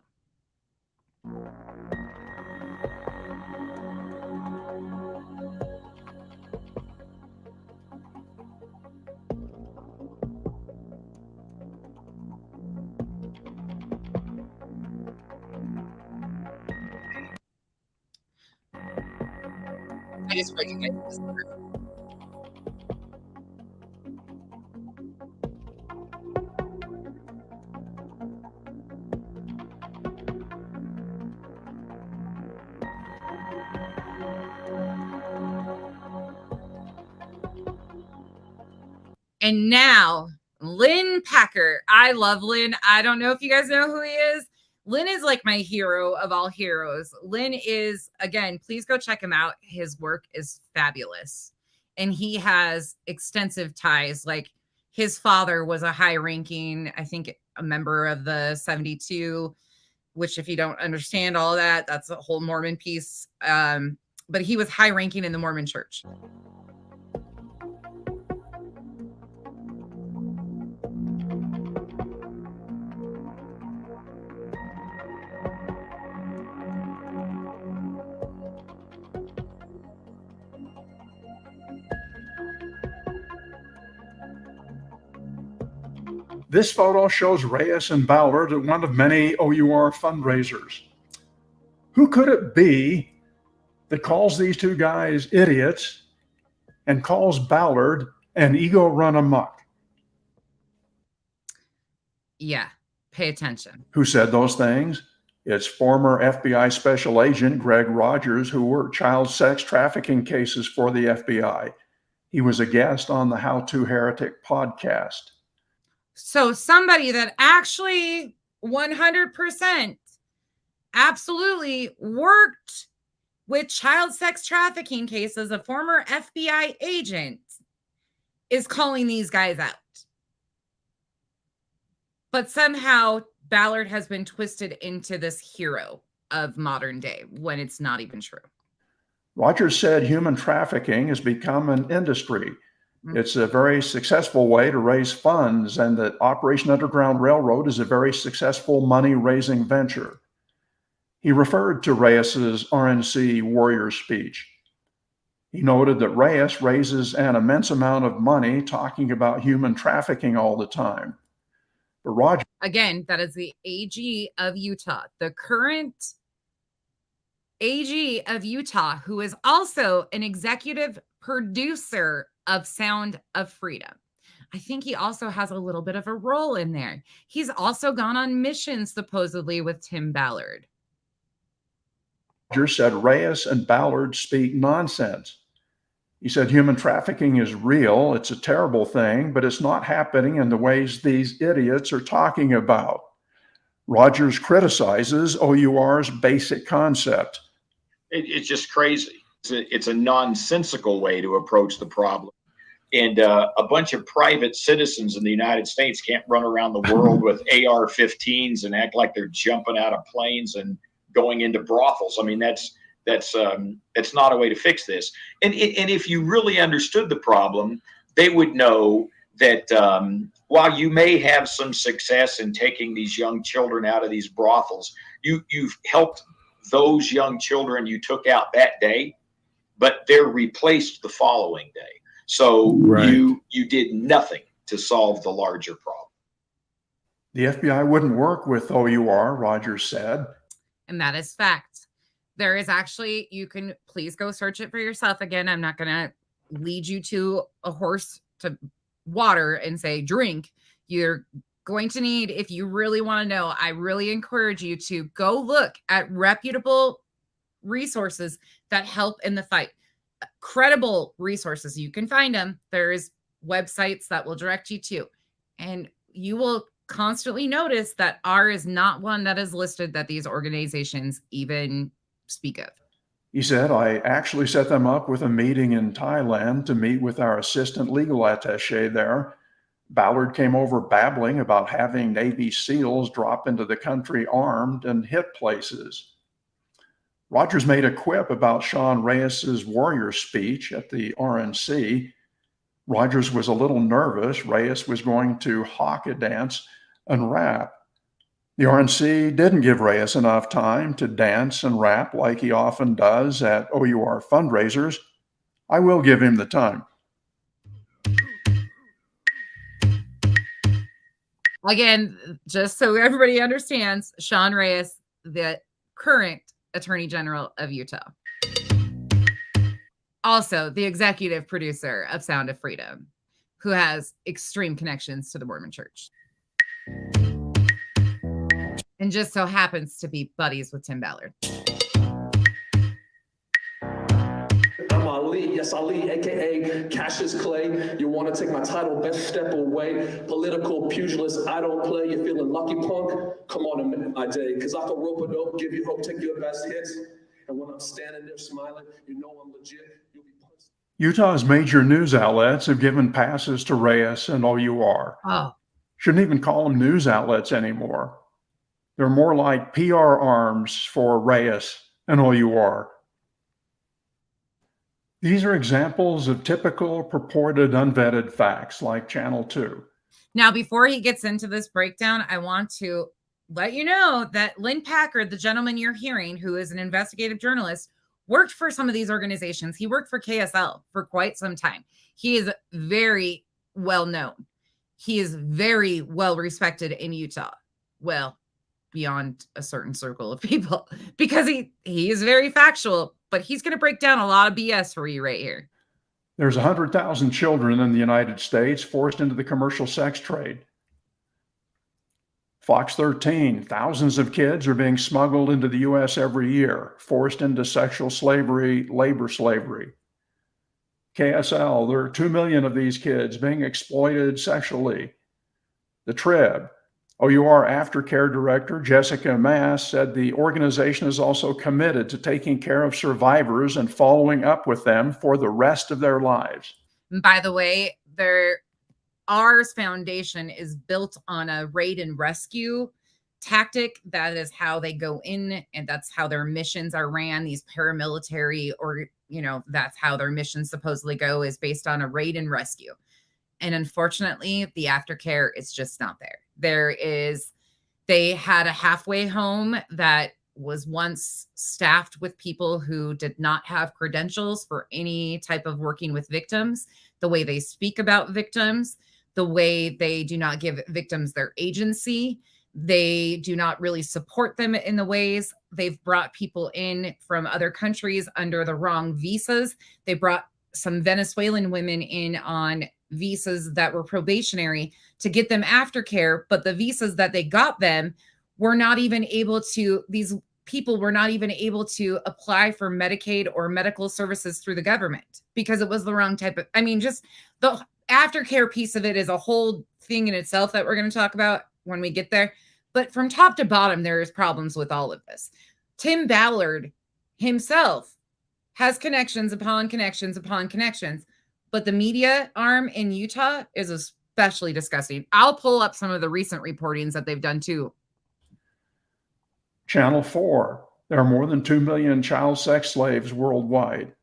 I just recognize this. And now Lynn Packer. I love Lynn. I don't know if you guys know who he is. Lynn is like my hero of all heroes. Lynn is, again, please go check him out. His work is fabulous. And he has extensive ties. Like his father was a high ranking, I think, a member of the 72, which if you don't understand all that, that's a whole Mormon piece. But he was high ranking in the Mormon church. This photo shows Reyes and Ballard at one of many OUR fundraisers. Who could it be that calls these two guys idiots and calls Ballard an ego run amok? Yeah, pay attention. Who said those things? It's former FBI Special Agent Greg Rogers, who worked child sex trafficking cases for the FBI. He was a guest on the How to Heretic podcast. So somebody that actually 100% absolutely worked with child sex trafficking cases, a former FBI agent, is calling these guys out. But somehow Ballard has been twisted into this hero of modern day when it's not even true. Rogers said human trafficking has become an industry. It's a very successful way to raise funds, and that Operation Underground Railroad is a very successful money-raising venture. He referred to Reyes's RNC warrior speech. He noted that Reyes raises an immense amount of money talking about human trafficking all the time. But Rogers... Again, that is the AG of Utah, the current AG of Utah, who is also an executive producer of Sound of Freedom. I think he also has a little bit of a role in there. He's also gone on missions, supposedly, with Tim Ballard. Rogers said Reyes and Ballard speak nonsense. He said human trafficking is real. It's a terrible thing, but it's not happening in the ways these idiots are talking about. Rogers criticizes OUR's basic concept. It's just crazy. It's a nonsensical way to approach the problem. And a bunch of private citizens in the United States can't run around the world with AR-15s and act like they're jumping out of planes and going into brothels. I mean, that's not a way to fix this. And if you really understood the problem, they would know that while you may have some success in taking these young children out of these brothels, you've helped those young children you took out that day, but they're replaced the following day. So right. you did nothing to solve the larger problem. The FBI wouldn't work with OUR, Rogers said. And that is fact. There is actually, you can please go search it for yourself. Again, I'm not going to lead you to a horse to water and say, drink. You're going to need, if you really want to know, I really encourage you to go look at reputable resources that help in the fight. Credible resources. You can find them. There's websites that will direct you to, and you will constantly notice that R is not one that is listed that these organizations even speak of. He said, I actually set them up with a meeting in Thailand to meet with our assistant legal attaché there. Ballard came over babbling about having Navy SEALs drop into the country armed and hit places. Rogers made a quip about Sean Reyes's warrior speech at the RNC. Rogers was a little nervous. Reyes was going to hawk a dance and rap. The RNC didn't give Reyes enough time to dance and rap like he often does at OUR fundraisers. I will give him the time. Again, just so everybody understands, Sean Reyes, the current Attorney General of Utah. Also, the executive producer of Sound of Freedom, who has extreme connections to the Mormon Church. And just so happens to be buddies with Tim Ballard. I'm all Ali, yes, Ali, aka Cassius Clay. You want to take my title, best step away. Political pugilist, I don't play. You feeling lucky, punk? Come on, I day, because I can rope a dope, give you hope, take your best hits. And when I'm standing there smiling, you know I'm legit. You'll be punched. Utah's major news outlets have given passes to Reyes and OUR. Oh, Shouldn't even call them news outlets anymore. They're more like PR arms for Reyes and OUR. These are examples of typical purported unvetted facts like Channel 2. now before he gets into this breakdown, I want to let you know that Lynn Packer, the gentleman you're hearing, who is an investigative journalist, worked for some of these organizations. He worked for KSL for quite some time. He is very well known. He is very well respected in Utah. Well, beyond a certain circle of people, because he is very factual, but he's going to break down a lot of BS for you right here. There's 100,000 children in the United States forced into the commercial sex trade. Fox 13, thousands of kids are being smuggled into the U.S. every year, forced into sexual slavery, labor slavery. KSL, there are 2 million of these kids being exploited sexually. The Trib, OUR Aftercare Director Jessica Mass said the organization is also committed to taking care of survivors and following up with them for the rest of their lives. By the way, ours foundation is built on a raid and rescue tactic. That is how they go in, and that's how their missions are ran. These paramilitary, or that's how their missions supposedly go, is based on a raid and rescue. And unfortunately, the aftercare is just not there. They had a halfway home that was once staffed with people who did not have credentials for any type of working with victims, the way they speak about victims, the way they do not give victims their agency. They do not really support them in the ways. They've brought people in from other countries under the wrong visas. They brought some Venezuelan women in on visas that were probationary to get them aftercare, but the visas that they got them were not even able to, these people were not even able to apply for Medicaid or medical services through the government because it was the wrong type of, just the aftercare piece of it is a whole thing in itself that we're going to talk about when we get there. But from top to bottom, there is problems with all of this. Tim Ballard himself has connections upon connections upon connections, but the media arm in Utah is especially disgusting. I'll pull up some of the recent reportings that they've done too. Channel 4, there are more than 2 million child sex slaves worldwide.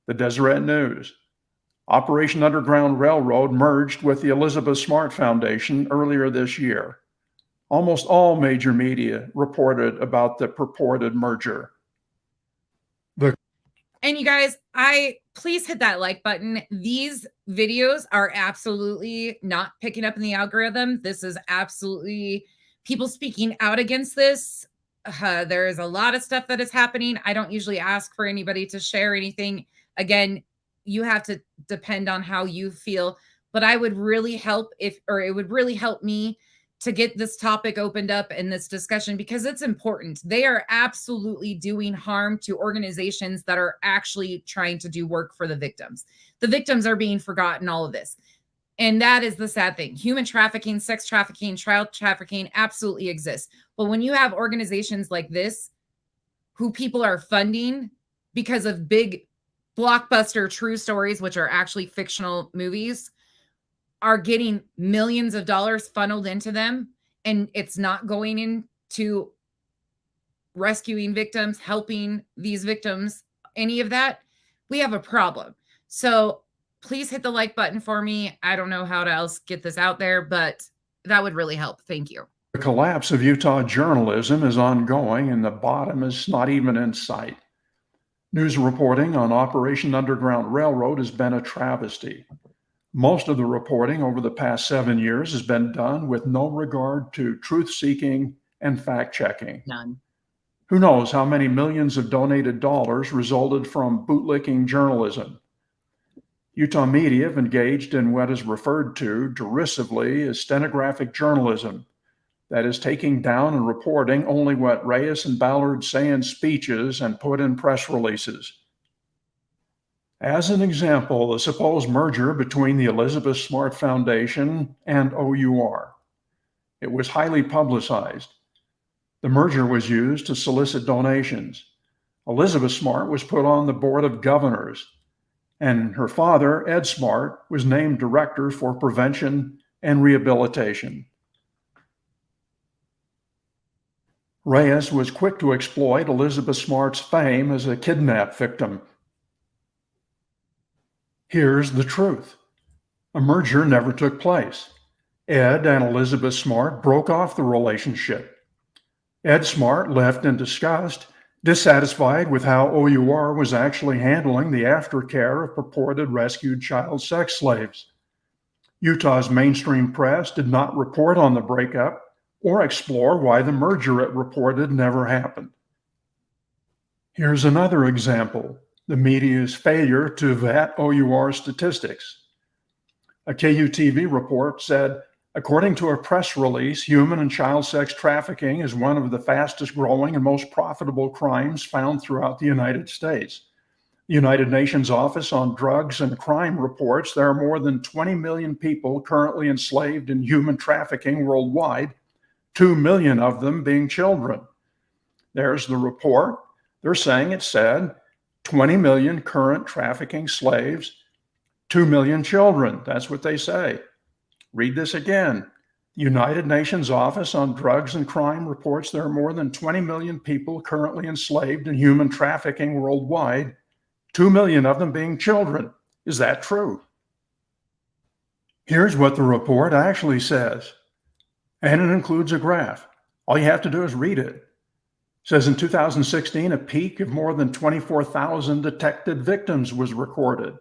The Deseret News, Operation Underground Railroad merged with the Elizabeth Smart Foundation earlier this year. Almost all major media reported about the purported merger. And you guys, please hit that like button. These videos are absolutely not picking up in the algorithm. This is absolutely people speaking out against this. There is a lot of stuff that is happening. I don't usually ask for anybody to share anything. Again, you have to depend on how you feel, but I would really help it would really help me to get this topic opened up in this discussion because it's important. They are absolutely doing harm to organizations that are actually trying to do work for the victims. The victims are being forgotten, all of this. And that is the sad thing. Human trafficking, sex trafficking, child trafficking absolutely exists. But when you have organizations like this, who people are funding because of big blockbuster true stories, which are actually fictional movies, are getting millions of dollars funneled into them, and it's not going into rescuing victims, helping these victims, any of that, we have a problem. So please hit the like button for me. I don't know how to else get this out there, but that would really help. Thank you. The collapse of Utah journalism is ongoing, and the bottom is not even in sight. News reporting on Operation Underground Railroad has been a travesty. Most of the reporting over the past 7 years has been done with no regard to truth-seeking and fact-checking. None. Who knows how many millions of donated dollars resulted from bootlicking journalism. Utah media have engaged in what is referred to derisively as stenographic journalism, that is taking down and reporting only what Reyes and Ballard say in speeches and put in press releases. As an example, the supposed merger between the Elizabeth Smart Foundation and OUR. It was highly publicized. The merger was used to solicit donations. Elizabeth Smart was put on the board of governors, and her father, Ed Smart, was named director for prevention and rehabilitation. Reyes was quick to exploit Elizabeth Smart's fame as a kidnap victim. Here's the truth. A merger never took place. Ed and Elizabeth Smart broke off the relationship. Ed Smart left in disgust, dissatisfied with how OUR was actually handling the aftercare of purported rescued child sex slaves. Utah's mainstream press did not report on the breakup or explore why the merger it reported never happened. Here's another example, the media's failure to vet OUR statistics. A KUTV report said, according to a press release, human and child sex trafficking is one of the fastest growing and most profitable crimes found throughout the United States. The United Nations Office on Drugs and Crime reports there are more than 20 million people currently enslaved in human trafficking worldwide, 2 million of them being children. There's the report. They're saying it said 20 million current trafficking slaves, 2 million children. That's what they say. Read this again. The United Nations Office on Drugs and Crime reports there are more than 20 million people currently enslaved in human trafficking worldwide, 2 million of them being children. Is that true? Here's what the report actually says, and it includes a graph. All you have to do is read it. It says in 2016, a peak of more than 24,000 detected victims was recorded.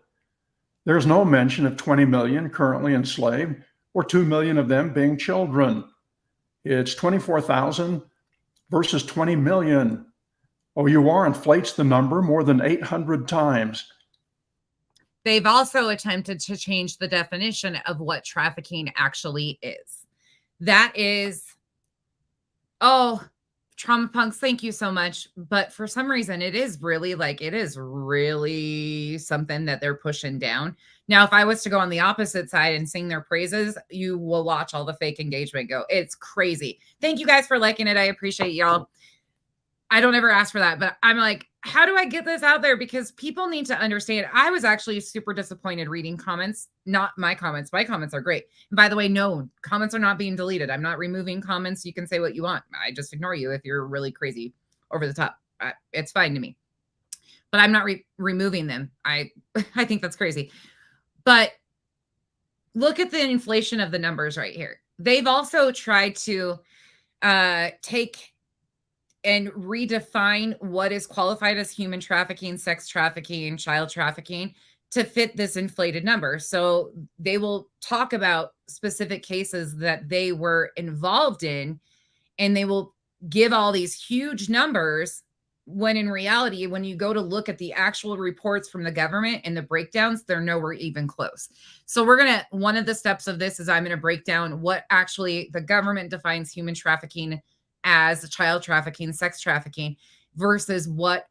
There's no mention of 20 million currently enslaved, or 2 million of them being children. It's 24,000 versus 20 million. OUR inflates the number more than 800 times. They've also attempted to change the definition of what trafficking actually is. That is, trauma punks, thank you so much. But for some reason, it is really something that they're pushing down. Now, if I was to go on the opposite side and sing their praises, you will watch all the fake engagement go. It's crazy. Thank you guys for liking it. I appreciate y'all. I don't ever ask for that, but I'm like, how do I get this out there? Because people need to understand. I was actually super disappointed reading comments, not my comments. My comments are great. And by the way, no, comments are not being deleted. I'm not removing comments. You can say what you want. I just ignore you if you're really crazy over the top. It's fine to me, but I'm not removing them. I think that's crazy. But look at the inflation of the numbers right here. They've also tried to take and redefine what is qualified as human trafficking, sex trafficking, child trafficking to fit this inflated number. So they will talk about specific cases that they were involved in, and they will give all these huge numbers when in reality, when you go to look at the actual reports from the government and the breakdowns, they're nowhere even close. So one of the steps of this is I'm going to break down what actually the government defines human trafficking as, child trafficking, sex trafficking, versus what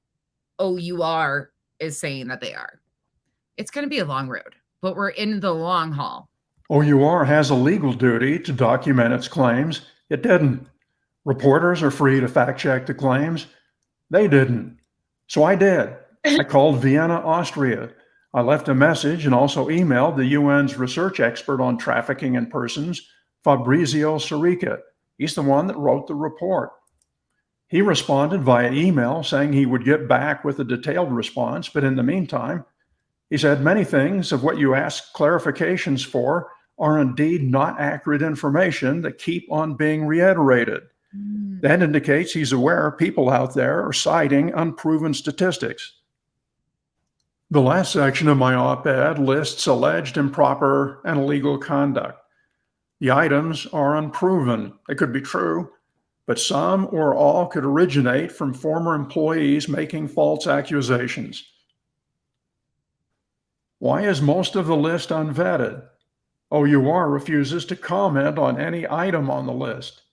OUR is saying that they are. It's going to be a long road, but we're in the long haul. OUR has a legal duty to document its claims. It didn't. Reporters are free to fact check the claims. They didn't. So I did. I called Vienna, Austria. I left a message and also emailed the UN's research expert on trafficking in persons, Fabrizio Sirica. He's the one that wrote the report. He responded via email saying he would get back with a detailed response, but in the meantime, he said many things of what you asked clarifications for are indeed not accurate information that keep on being reiterated. That indicates he's aware people out there are citing unproven statistics. The last section of my op-ed lists alleged improper and illegal conduct. The items are unproven. They could be true, but some or all could originate from former employees making false accusations. Why is most of the list unvetted? OUR refuses to comment on any item on the list.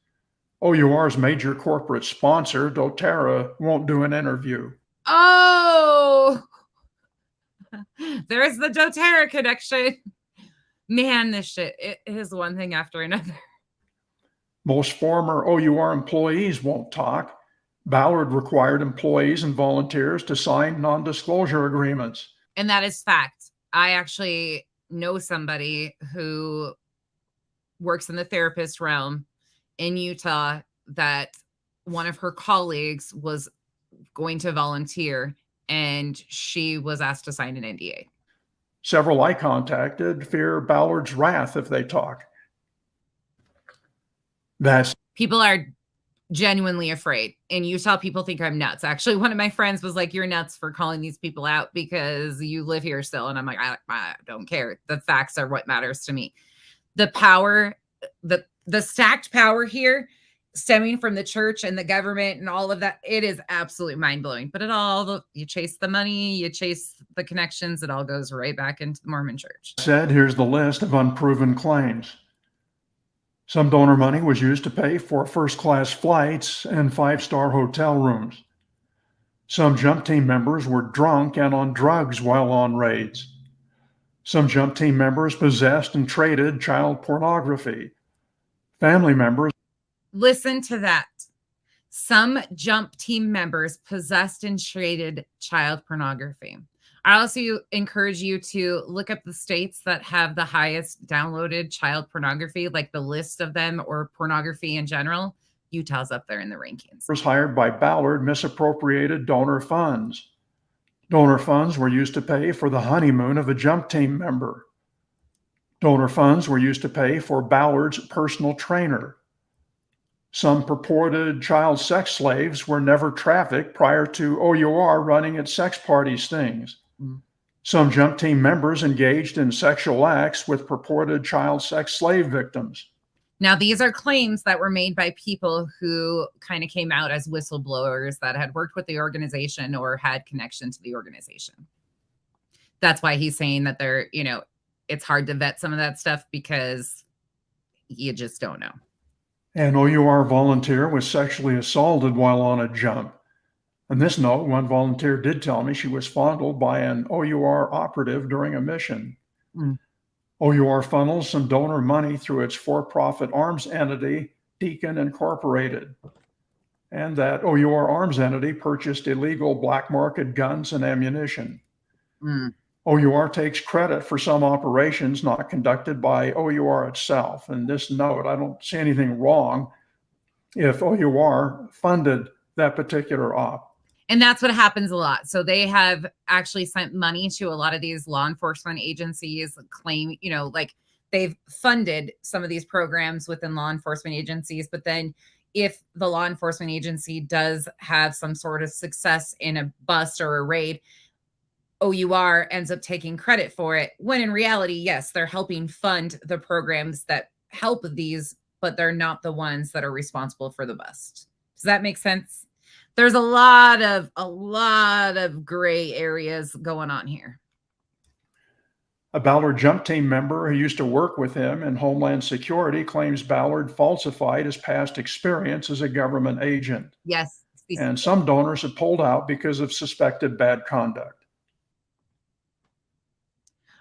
OUR's major corporate sponsor, Doterra, won't do an interview. Oh, There's the Doterra connection. Man, this shit, it is one thing after another. Most former OUR employees won't talk. Ballard required employees and volunteers to sign non-disclosure agreements. And that is fact. I actually know somebody who works in the therapist realm in Utah that one of her colleagues was going to volunteer and she was asked to sign an NDA. Several I contacted fear Ballard's wrath if they talk. People are genuinely afraid. In Utah, people think I'm nuts. Actually, one of my friends was like, "You're nuts for calling these people out because you live here still." And I'm like, I don't care. The facts are what matters to me. The power, the stacked power here stemming from the church and the government and all of that, it is absolutely mind-blowing. But you chase the money, you chase the connections, it all goes right back into the Mormon church. Here's the list of unproven claims. Some donor money was used to pay for first-class flights and 5-star hotel rooms. Some jump team members were drunk and on drugs while on raids. Some jump team members possessed and traded child pornography. Family members. Listen to that. Some jump team members possessed and traded child pornography. I also encourage you to look up the states that have the highest downloaded child pornography, like the list of them or pornography in general. Utah's up there in the rankings. Hired by Ballard misappropriated donor funds. Donor funds were used to pay for the honeymoon of a jump team member. Donor funds were used to pay for Ballard's personal trainer. Some purported child sex slaves were never trafficked prior to OUR running its sex party stings. Some jump team members engaged in sexual acts with purported child sex slave victims. Now, these are claims that were made by people who kind of came out as whistleblowers that had worked with the organization or had connection to the organization. That's why he's saying that it's hard to vet some of that stuff because you just don't know. An OUR volunteer was sexually assaulted while on a jump. On this note, one volunteer did tell me she was fondled by an OUR operative during a mission. OUR funnels some donor money through its for-profit arms entity, Deacon Incorporated. And that OUR arms entity purchased illegal black market guns and ammunition. OUR takes credit for some operations not conducted by OUR itself. In this note, I don't see anything wrong if OUR funded that particular op. And that's what happens a lot. So they have actually sent money to a lot of these law enforcement agencies, claim, like they've funded some of these programs within law enforcement agencies. But then if the law enforcement agency does have some sort of success in a bust or a raid, OUR ends up taking credit for it, when in reality, yes, they're helping fund the programs that help these, but they're not the ones that are responsible for the bust. Does that make sense? There's a lot of gray areas going on here. A Ballard jump team member who used to work with him in Homeland Security claims Ballard falsified his past experience as a government agent. Yes. And some donors have pulled out because of suspected bad conduct.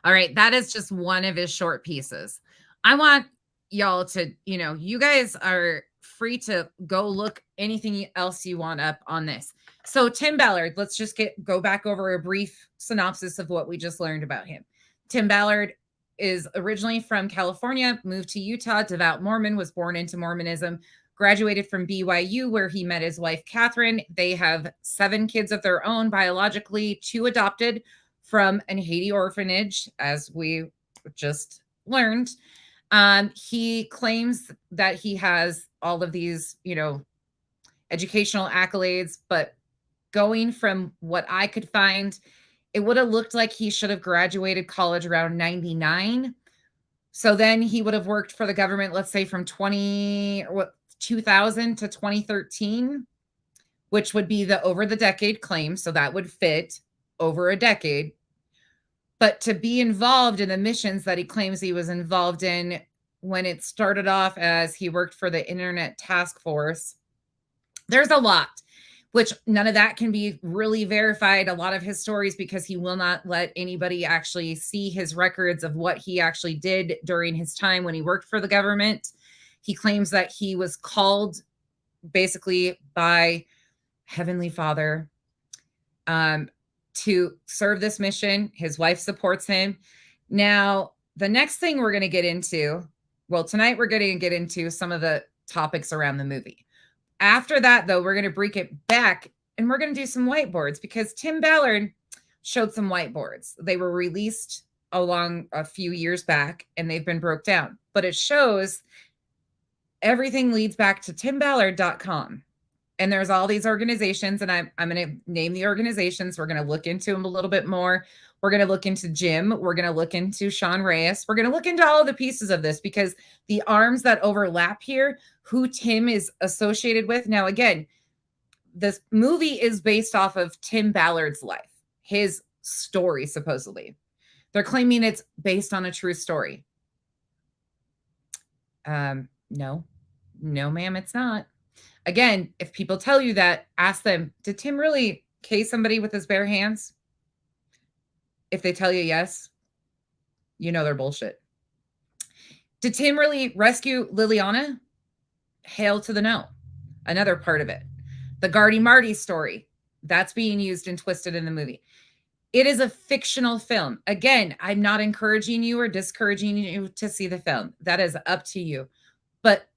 All right, that is just one of his short pieces. I want y'all to, you guys are free to go look anything else you want up on this. So Tim Ballard, let's just go back over a brief synopsis of what we just learned about him. Tim Ballard is originally from California, moved to Utah, devout Mormon, was born into Mormonism, graduated from BYU where he met his wife, Catherine. They have 7 kids of their own, biologically, 2 adopted from an Haiti orphanage, as we just learned. He claims that he has all of these, educational accolades, but going from what I could find, it would have looked like he should have graduated college around 99. So then he would have worked for the government, let's say from 2000 to 2013, which would be the over the decade claim. So that would fit over a decade. But to be involved in the missions that he claims he was involved in when it started off as he worked for the Internet Task Force, there's a lot. which none of that can be really verified. A lot of his stories, because he will not let anybody actually see his records of what he actually did during his time when he worked for the government. He claims that he was called basically by Heavenly Father to serve this mission. His wife supports him. Now, the next thing we're going to get into, well, tonight we're going to get into some of the topics around the movie. After that, though, we're going to break it back and we're going to do some whiteboards, because Tim Ballard showed some whiteboards. They were released along a few years back and they've been broke down, but it shows everything leads back to timballard.com. And there's all these organizations, and I'm going to name the organizations. We're going to look into them a little bit more. We're going to look into Jim. We're going to look into Sean Reyes. We're going to look into all of the pieces of this, because the arms that overlap here, who Tim is associated with. Now, again, this movie is based off of Tim Ballard's life, his story, supposedly. They're claiming it's based on a true story. No, ma'am, it's not. Again, if people tell you that, ask them, did Tim really case somebody with his bare hands? If they tell you yes, you know they're bullshit. Did Tim really rescue Liliana? Hail to the no. Another part of it. The Gardy Mardy story, that's being used and twisted in the movie. It is a fictional film. Again, I'm not encouraging you or discouraging you to see the film. That is up to you. But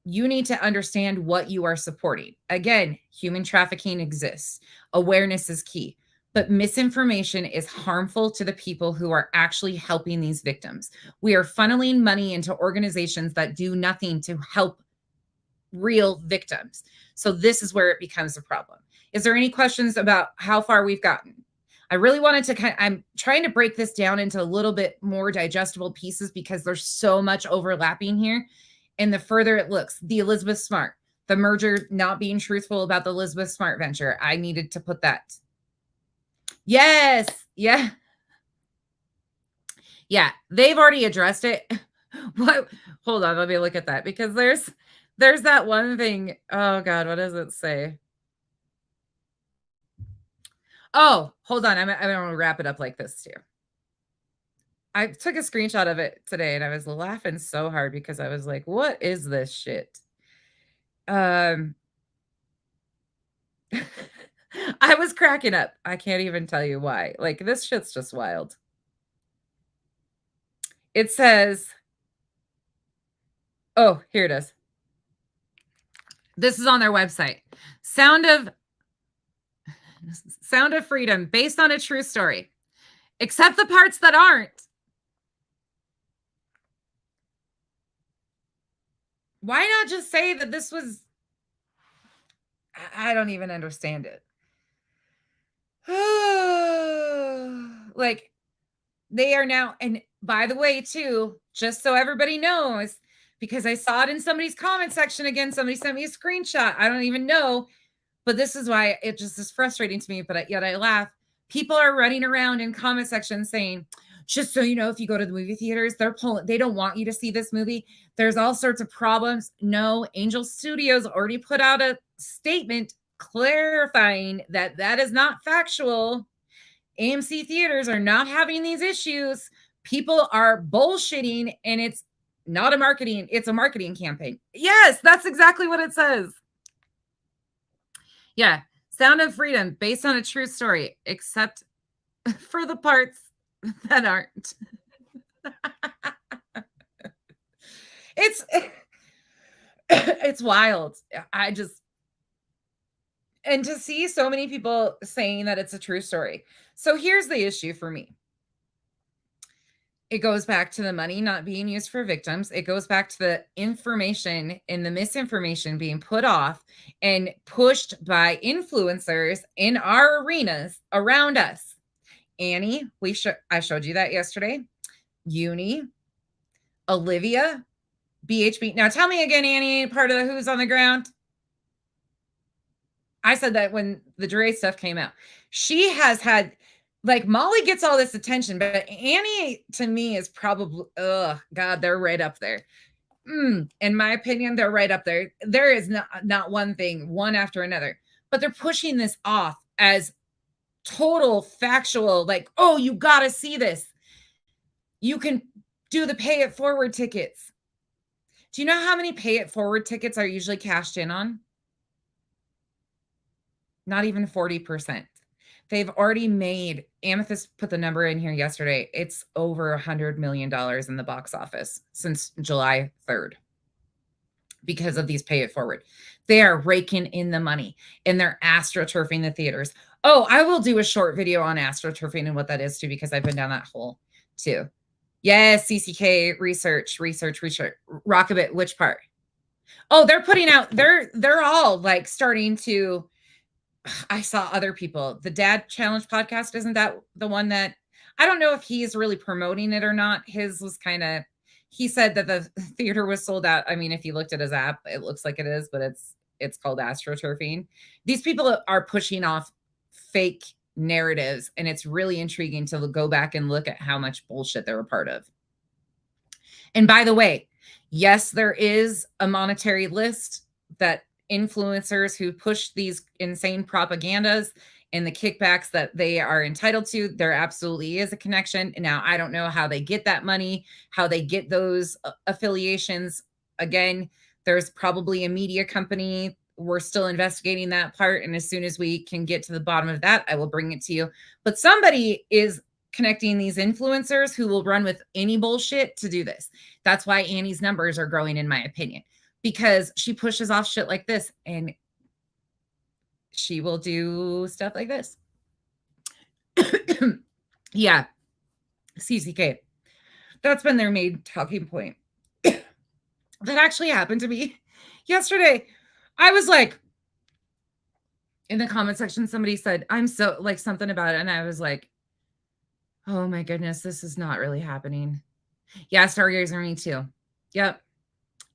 you need to understand what you are supporting. Again, human trafficking exists. Awareness is key. But misinformation is harmful to the people who are actually helping these victims. We are funneling money into organizations that do nothing to help real victims. So this is where it becomes a problem. Is there any questions about how far we've gotten? I really wanted to I'm trying to break this down into a little bit more digestible pieces, because there's so much overlapping here. And the further it looks, the Elizabeth Smart, the merger not being truthful about the Elizabeth Smart venture. I needed to put that. Yes. Yeah. Yeah. They've already addressed it. What? Hold on. Let me look at that, because there's that one thing. Oh God. What does it say? Oh, hold on. I'm going to wrap it up like this too. I took a screenshot of it today and I was laughing so hard, because I was like, what is this shit? I was cracking up. I can't even tell you why. Like, this shit's just wild. It says, oh, here it is. This is on their website. Sound of Freedom, based on a true story, except the parts that aren't. Why not just say that this was, I don't even understand it. Like, they are now, and by the way, too, just so everybody knows, because I saw it in somebody's comment section again, somebody sent me a screenshot. I don't even know, but this is why it just is frustrating to me, but yet I laugh. People are running around in comment sections saying, just so you know, if you go to the movie theaters, they don't want you to see this movie. There's all sorts of problems. No, Angel Studios already put out a statement clarifying that that is not factual. AMC theaters are not having these issues. People are bullshitting, and it's not a marketing, it's a marketing campaign. Yes, that's exactly what it says. Yeah, Sound of Freedom, based on a true story, except for the parts that aren't. It's wild. And to see so many people saying that it's a true story. So here's the issue for me. It goes back to the money not being used for victims. It goes back to the information and the misinformation being put off and pushed by influencers in our arenas around us. Annie, I showed you that yesterday. Uni, Olivia, BHB. Now tell me again, Annie, part of the Who's on the Ground. I said that when the Dre stuff came out. She has had, like, Molly gets all this attention, but Annie, to me, is probably, God, they're right up there. In my opinion, they're right up there. There is not one thing, one after another. but they're pushing this off as total factual, like, oh, you got to see this. You can do the pay it forward tickets. Do you know how many pay it forward tickets are usually cashed in on? Not even 40%. They've already made, Amethyst put the number in here yesterday, it's over $100 million in the box office since July 3rd because of these pay it forward. They are raking in the money and they're astroturfing the theaters. Oh, I will do a short video on astroturfing and what that is too, because I've been down that hole too. Yes, CCK, research. Rockabit, which part? Oh, they're putting out, they're all like starting to, I saw other people. The Dad Challenge podcast, isn't that the one that, I don't know if he's really promoting it or not. His was kind of, he said that the theater was sold out. I mean, if you looked at his app, it looks like it is, but it's called astroturfing. These people are pushing off fake narratives, and it's really intriguing to go back and look at how much bullshit they're a part of. And by the way, yes, there is a monetary list that influencers who push these insane propagandas and the kickbacks that they are entitled to, there absolutely is a connection. Now, I don't know how they get that money, how they get those affiliations. Again, there's probably a media company. We're still investigating that part. And as soon as we can get to the bottom of that, I will bring it to you. But somebody is connecting these influencers who will run with any bullshit to do this. That's why Annie's numbers are growing, in my opinion, because she pushes off shit like this and she will do stuff like this. Yeah. CCK. That's been their main talking point. That actually happened to me yesterday. I was like, in the comment section, somebody said, I'm so like something about it. And I was like, oh my goodness, this is not really happening. Yeah, Stargazer, me too.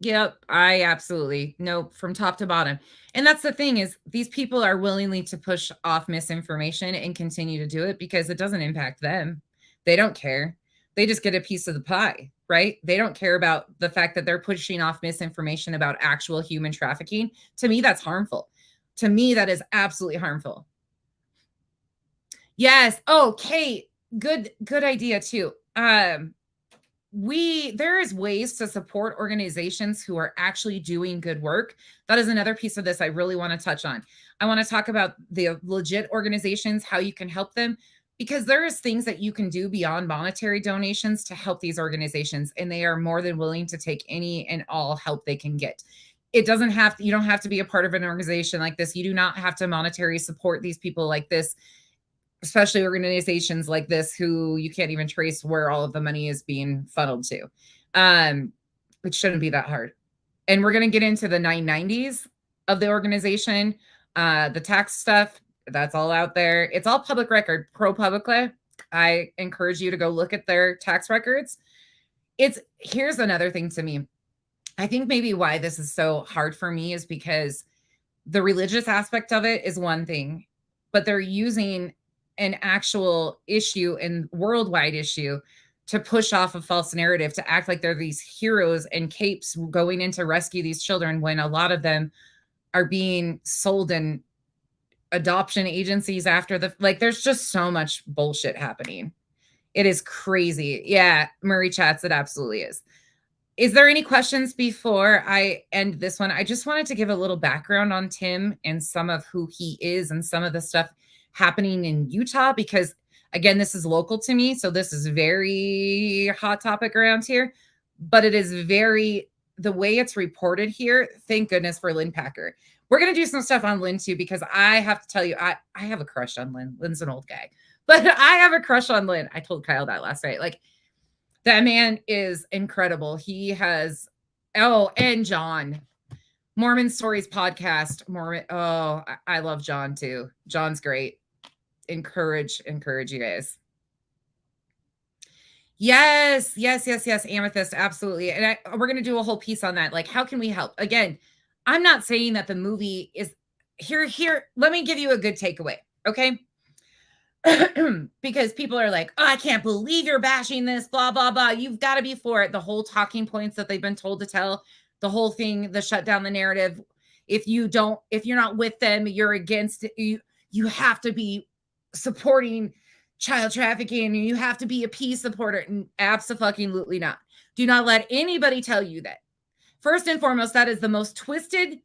Yep, I absolutely. Nope, from top to bottom. And that's the thing is these people are willingly to push off misinformation and continue to do it because it doesn't impact them. They don't care. They just get a piece of the pie, right? They don't care about the fact that they're pushing off misinformation about actual human trafficking. To me, that's harmful. To me, that is absolutely harmful. Yes. Oh, Kate, good idea too. There is ways to support organizations who are actually doing good work. That is another piece of this I really want to touch on. I want to talk about the legit organizations, how you can help them, because there is things that you can do beyond monetary donations to help these organizations, and they are more than willing to take any and all help they can get. It doesn't have to, you don't have to be a part of an organization like this. You do not have to monetarily support these people like this, especially organizations like this who you can't even trace where all of the money is being funneled to. It shouldn't be that hard. And we're going to get into the 990s of the organization, the tax stuff. That's all out there. It's all public record, ProPublica. I encourage you to go look at their tax records. Here's another thing to me. I think maybe why this is so hard for me is because the religious aspect of it is one thing, but they're using an actual issue and worldwide issue to push off a false narrative, to act like they're these heroes and capes going in to rescue these children when a lot of them are being sold in adoption agencies after there's just so much bullshit happening. It is crazy. Yeah, Murray chats, it absolutely is. Is there any questions before I end this one? I just wanted to give a little background on Tim and some of who he is and some of the stuff happening in Utah, because again, this is local to me. So this is very hot topic around here, but it is the way it's reported here. Thank goodness for Lynn Packer. We're going to do some stuff on Lynn too, because I have to tell you, I have a crush on Lynn. Lynn's an old guy, but I have a crush on Lynn. I told Kyle that last night. Like, that man is incredible. He has, and John, Mormon Stories podcast. I love John too. John's great. Encourage you guys. Yes. Amethyst, absolutely. And we're going to do a whole piece on that. Like, how can we help? Again, I'm not saying that the movie is here. Let me give you a good takeaway. Okay. Because people are like, oh, I can't believe you're bashing this, blah, blah, blah. You've got to be for it. The whole talking points that they've been told to tell, the whole thing, the shut down the narrative. if you're not with them, you're against it. You have to be supporting child trafficking and you have to be a peace supporter. And absolutely not. Do not let anybody tell you that. First and foremost, that is the most twisted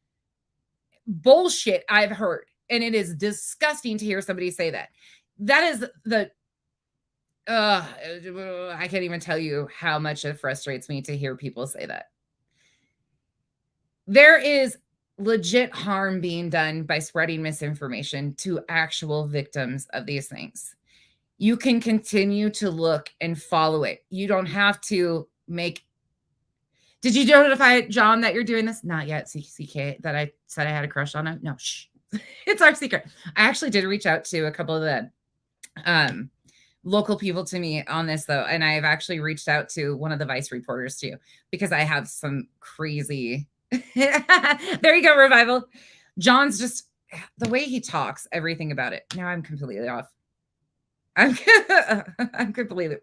bullshit I've heard. And it is disgusting to hear somebody say that. That is I can't even tell you how much it frustrates me to hear people say that. There is legit harm being done by spreading misinformation to actual victims of these things. You can continue to look and follow it. You don't have to make. Did you notify John that you're doing this? Not yet, CK, that I said I had a crush on him. No, shh. It's our secret. I actually did reach out to a couple of the local people to me on this, though. And I've actually reached out to one of the Vice reporters, too, because I have some crazy... There you go, Revival. John's just... The way he talks, everything about it. Now I'm completely off. I'm completely...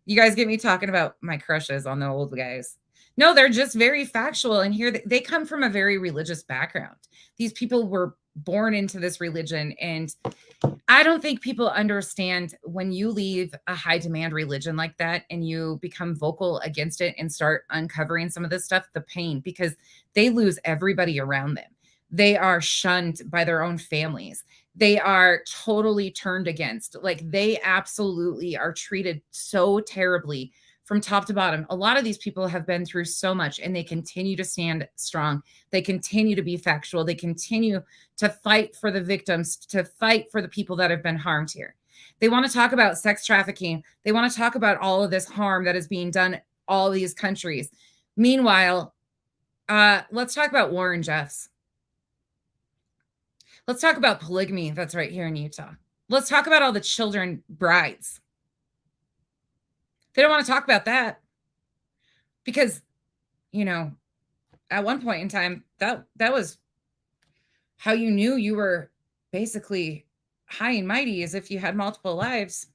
You guys get me talking about my crushes on the old guys. No, they're just very factual. And here they come from a very religious background. These people were born into this religion. And I don't think people understand when you leave a high demand religion like that and you become vocal against it and start uncovering some of this stuff, the pain, because they lose everybody around them. They are shunned by their own families. They are totally turned against. Like, they absolutely are treated so terribly from top to bottom. A lot of these people have been through so much and they continue to stand strong. They continue to be factual. They continue to fight for the victims, to fight for the people that have been harmed here. They want to talk about sex trafficking. They want to talk about all of this harm that is being done all these countries. Meanwhile, let's talk about Warren Jeffs. Let's talk about polygamy that's right here in Utah. Let's talk about all the children brides. They don't want to talk about that because, you know, at one point in time, that was how you knew you were basically high and mighty, as if you had multiple lives.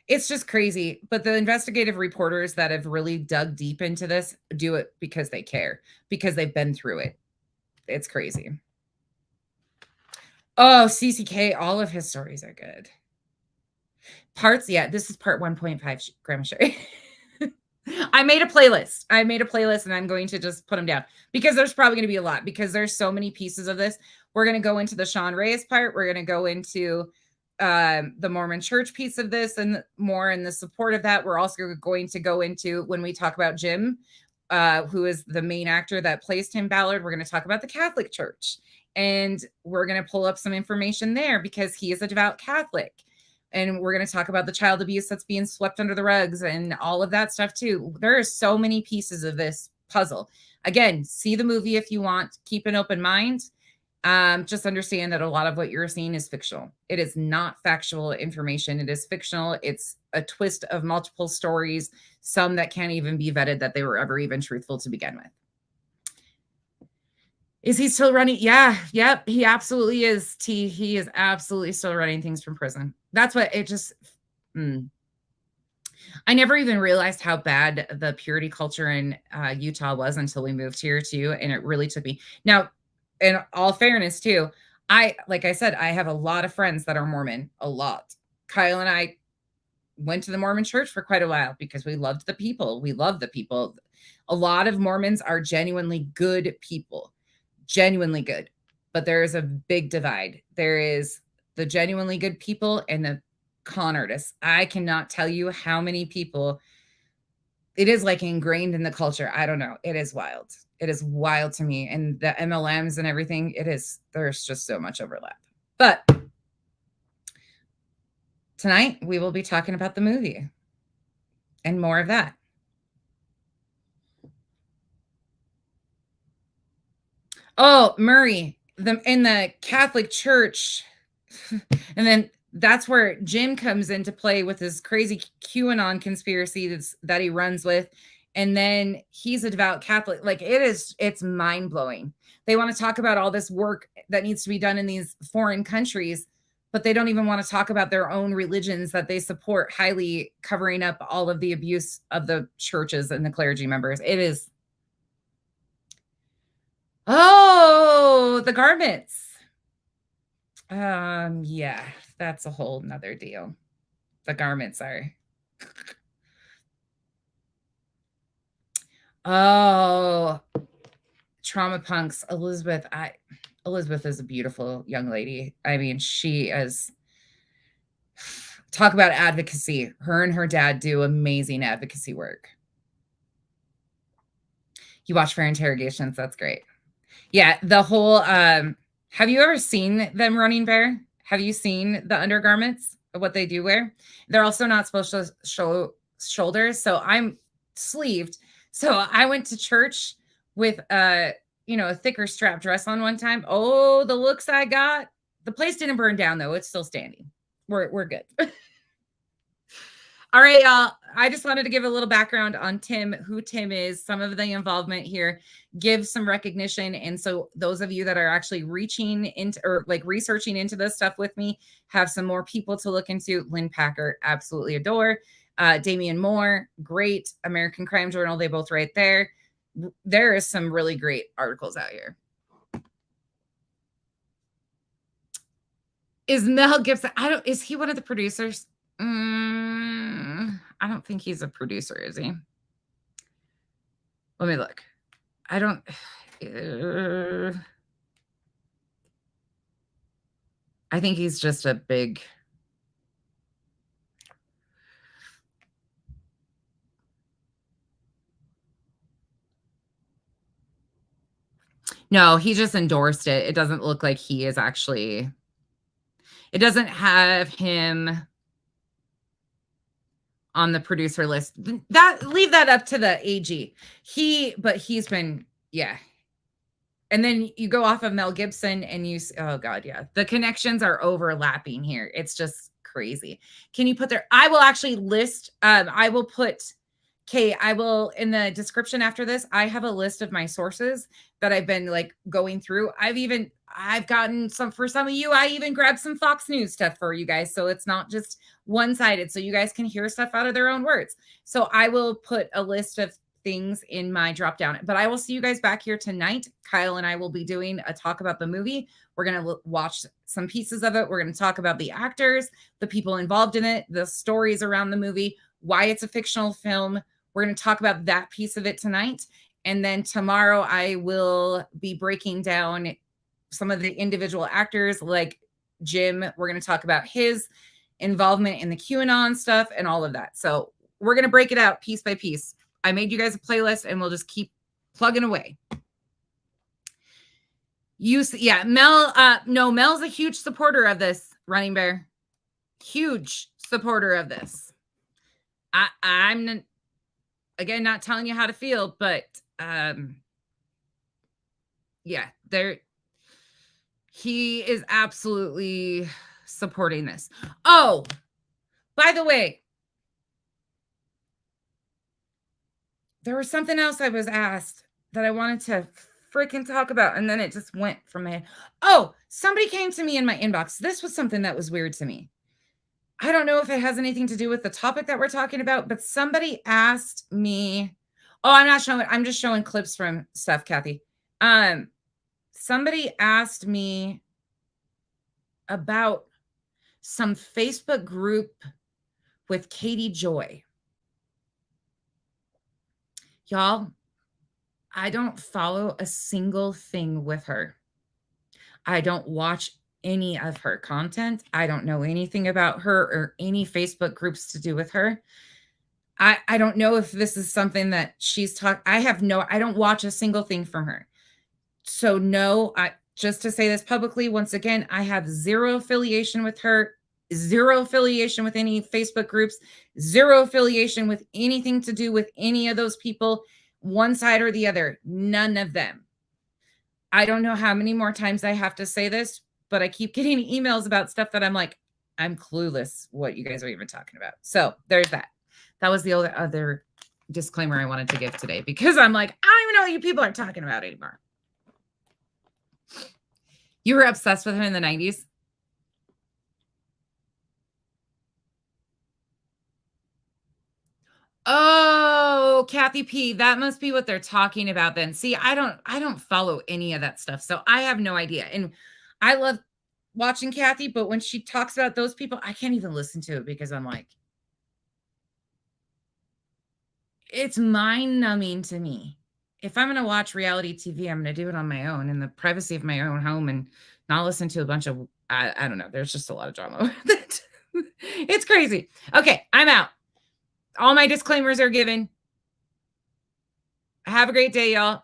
It's just crazy. But the investigative reporters that have really dug deep into this do it because they care, because they've been through it. It's crazy. Oh, CCK, all of his stories are good. Parts, yeah, this is part 1.5, Grandma Sherry. I made a playlist. And I'm going to just put them down because there's probably going to be a lot because there's so many pieces of this. We're going to go into the Sean Reyes part. We're going to go into the Mormon church piece of this and more in the support of that. We're also going to go into, when we talk about Jim, who is the main actor that placed him, Ballard, we're going to talk about the Catholic Church. And we're going to pull up some information there because he is a devout Catholic. And we're going to talk about the child abuse that's being swept under the rugs and all of that stuff too. There are so many pieces of this puzzle. Again, see the movie if you want. Keep an open mind. Just understand that a lot of what you're seeing is fictional. It is not factual information. It is fictional. It's a twist of multiple stories, some that can't even be vetted that they were ever even truthful to begin with. Is he still running? Yeah. Yep. He absolutely is. He is absolutely still running things from prison. That's what it just, I never even realized how bad the purity culture in Utah was until we moved here too. And it really took me. Now, in all fairness too, like I said, I have a lot of friends that are Mormon, a lot. Kyle and I went to the Mormon church for quite a while because we loved the people. We love the people. A lot of Mormons are genuinely good people. Genuinely good, but there is a big divide. There is the genuinely good people and the con artists. I cannot tell you how many people it is like ingrained in the culture. I don't know. It is wild. It is wild to me. And the MLMs and everything, there's just so much overlap. But tonight we will be talking about the movie and more of that. Oh, Murray, in the Catholic Church. And then that's where Jim comes into play with his crazy QAnon conspiracy that he runs with. And then he's a devout Catholic. Like, it's mind blowing. They want to talk about all this work that needs to be done in these foreign countries, but they don't even want to talk about their own religions that they support, highly covering up all of the abuse of the churches and the clergy members. It is. Oh, the garments. Yeah, that's a whole nother deal. The garments are. Oh, trauma punks. Elizabeth is a beautiful young lady. I mean, she is. Talk about advocacy. Her and her dad do amazing advocacy work. You watch Fair Interrogations. That's great. Yeah, the whole have you ever seen them running bare? Have you seen the undergarments of what they do wear? They're also not supposed to show shoulders. So I'm sleeved. So I went to church with a thicker strap dress on one time. Oh, the looks I got. The place didn't burn down though. It's still standing. We're good. All right, y'all. I just wanted to give a little background on Tim, who Tim is, some of the involvement here, give some recognition. And so those of you that are actually reaching into or like researching into this stuff with me have some more people to look into. Lynn Packer, absolutely adore. Damion Moore, great. American Crime Journal, they both write there. There is some really great articles out here. Is Mel Gibson, is he one of the producers? I don't think he's a producer, is he? Let me look. I don't. I think he's just a big. No, he just endorsed it. It doesn't look like he is actually. It doesn't have him on the producer list. Leave that up to the AG. He's been, yeah. And then you go off of Mel Gibson and you, oh God, yeah. The connections are overlapping here. It's just crazy. Can you put there? I will actually list, I will put, I will, in the description after this, I have a list of my sources that I've been like going through. I've gotten some, for some of you, I even grabbed some Fox News stuff for you guys. So it's not just one-sided. So you guys can hear stuff out of their own words. So I will put a list of things in my drop down, but I will see you guys back here tonight. Kyle and I will be doing a talk about the movie. We're going to watch some pieces of it. We're going to talk about the actors, the people involved in it, the stories around the movie, why it's a fictional film. We're going to talk about that piece of it tonight. And then tomorrow I will be breaking down some of the individual actors like Jim. We're going to talk about his involvement in the QAnon stuff and all of that. So we're going to break it out piece by piece. I made you guys a playlist and we'll just keep plugging away. Mel's a huge supporter of this, Running Bear. Huge supporter of this. I'm again not telling you how to feel, but yeah, he is absolutely supporting this. Oh, by the way, there was something else I was asked that I wanted to freaking talk about, and then it just went from my head. Oh, somebody came to me in my inbox. This was something that was weird to me. I don't know if it has anything to do with the topic that we're talking about, but somebody asked me. Oh, I'm not showing. I'm just showing clips from stuff, Kathy. Somebody asked me about some Facebook group with Katie Joy. Y'all, I don't follow a single thing with her. I don't watch any of her content. I don't know anything about her or any Facebook groups to do with her. I don't know if this is something that she's talked. I don't watch a single thing from her. So no, just to say this publicly, once again, I have zero affiliation with her, zero affiliation with any Facebook groups, zero affiliation with anything to do with any of those people, one side or the other, none of them. I don't know how many more times I have to say this, but I keep getting emails about stuff that I'm like, I'm clueless what you guys are even talking about. So there's that. That was the other disclaimer I wanted to give today, because I'm like, I don't even know what you people are talking about anymore. You were obsessed with him in the 90s? Oh, Oh, Kathy P, that must be what they're talking about then. See, I don't follow any of that stuff, so I have no idea. And I love watching Kathy, but when she talks about those people, I can't even listen to it because I'm like, it's mind-numbing to me. If I'm going to watch reality TV, I'm going to do it on my own in the privacy of my own home and not listen to a bunch of, I don't know. There's just a lot of drama with it. It's crazy. Okay, I'm out. All my disclaimers are given. Have a great day, y'all.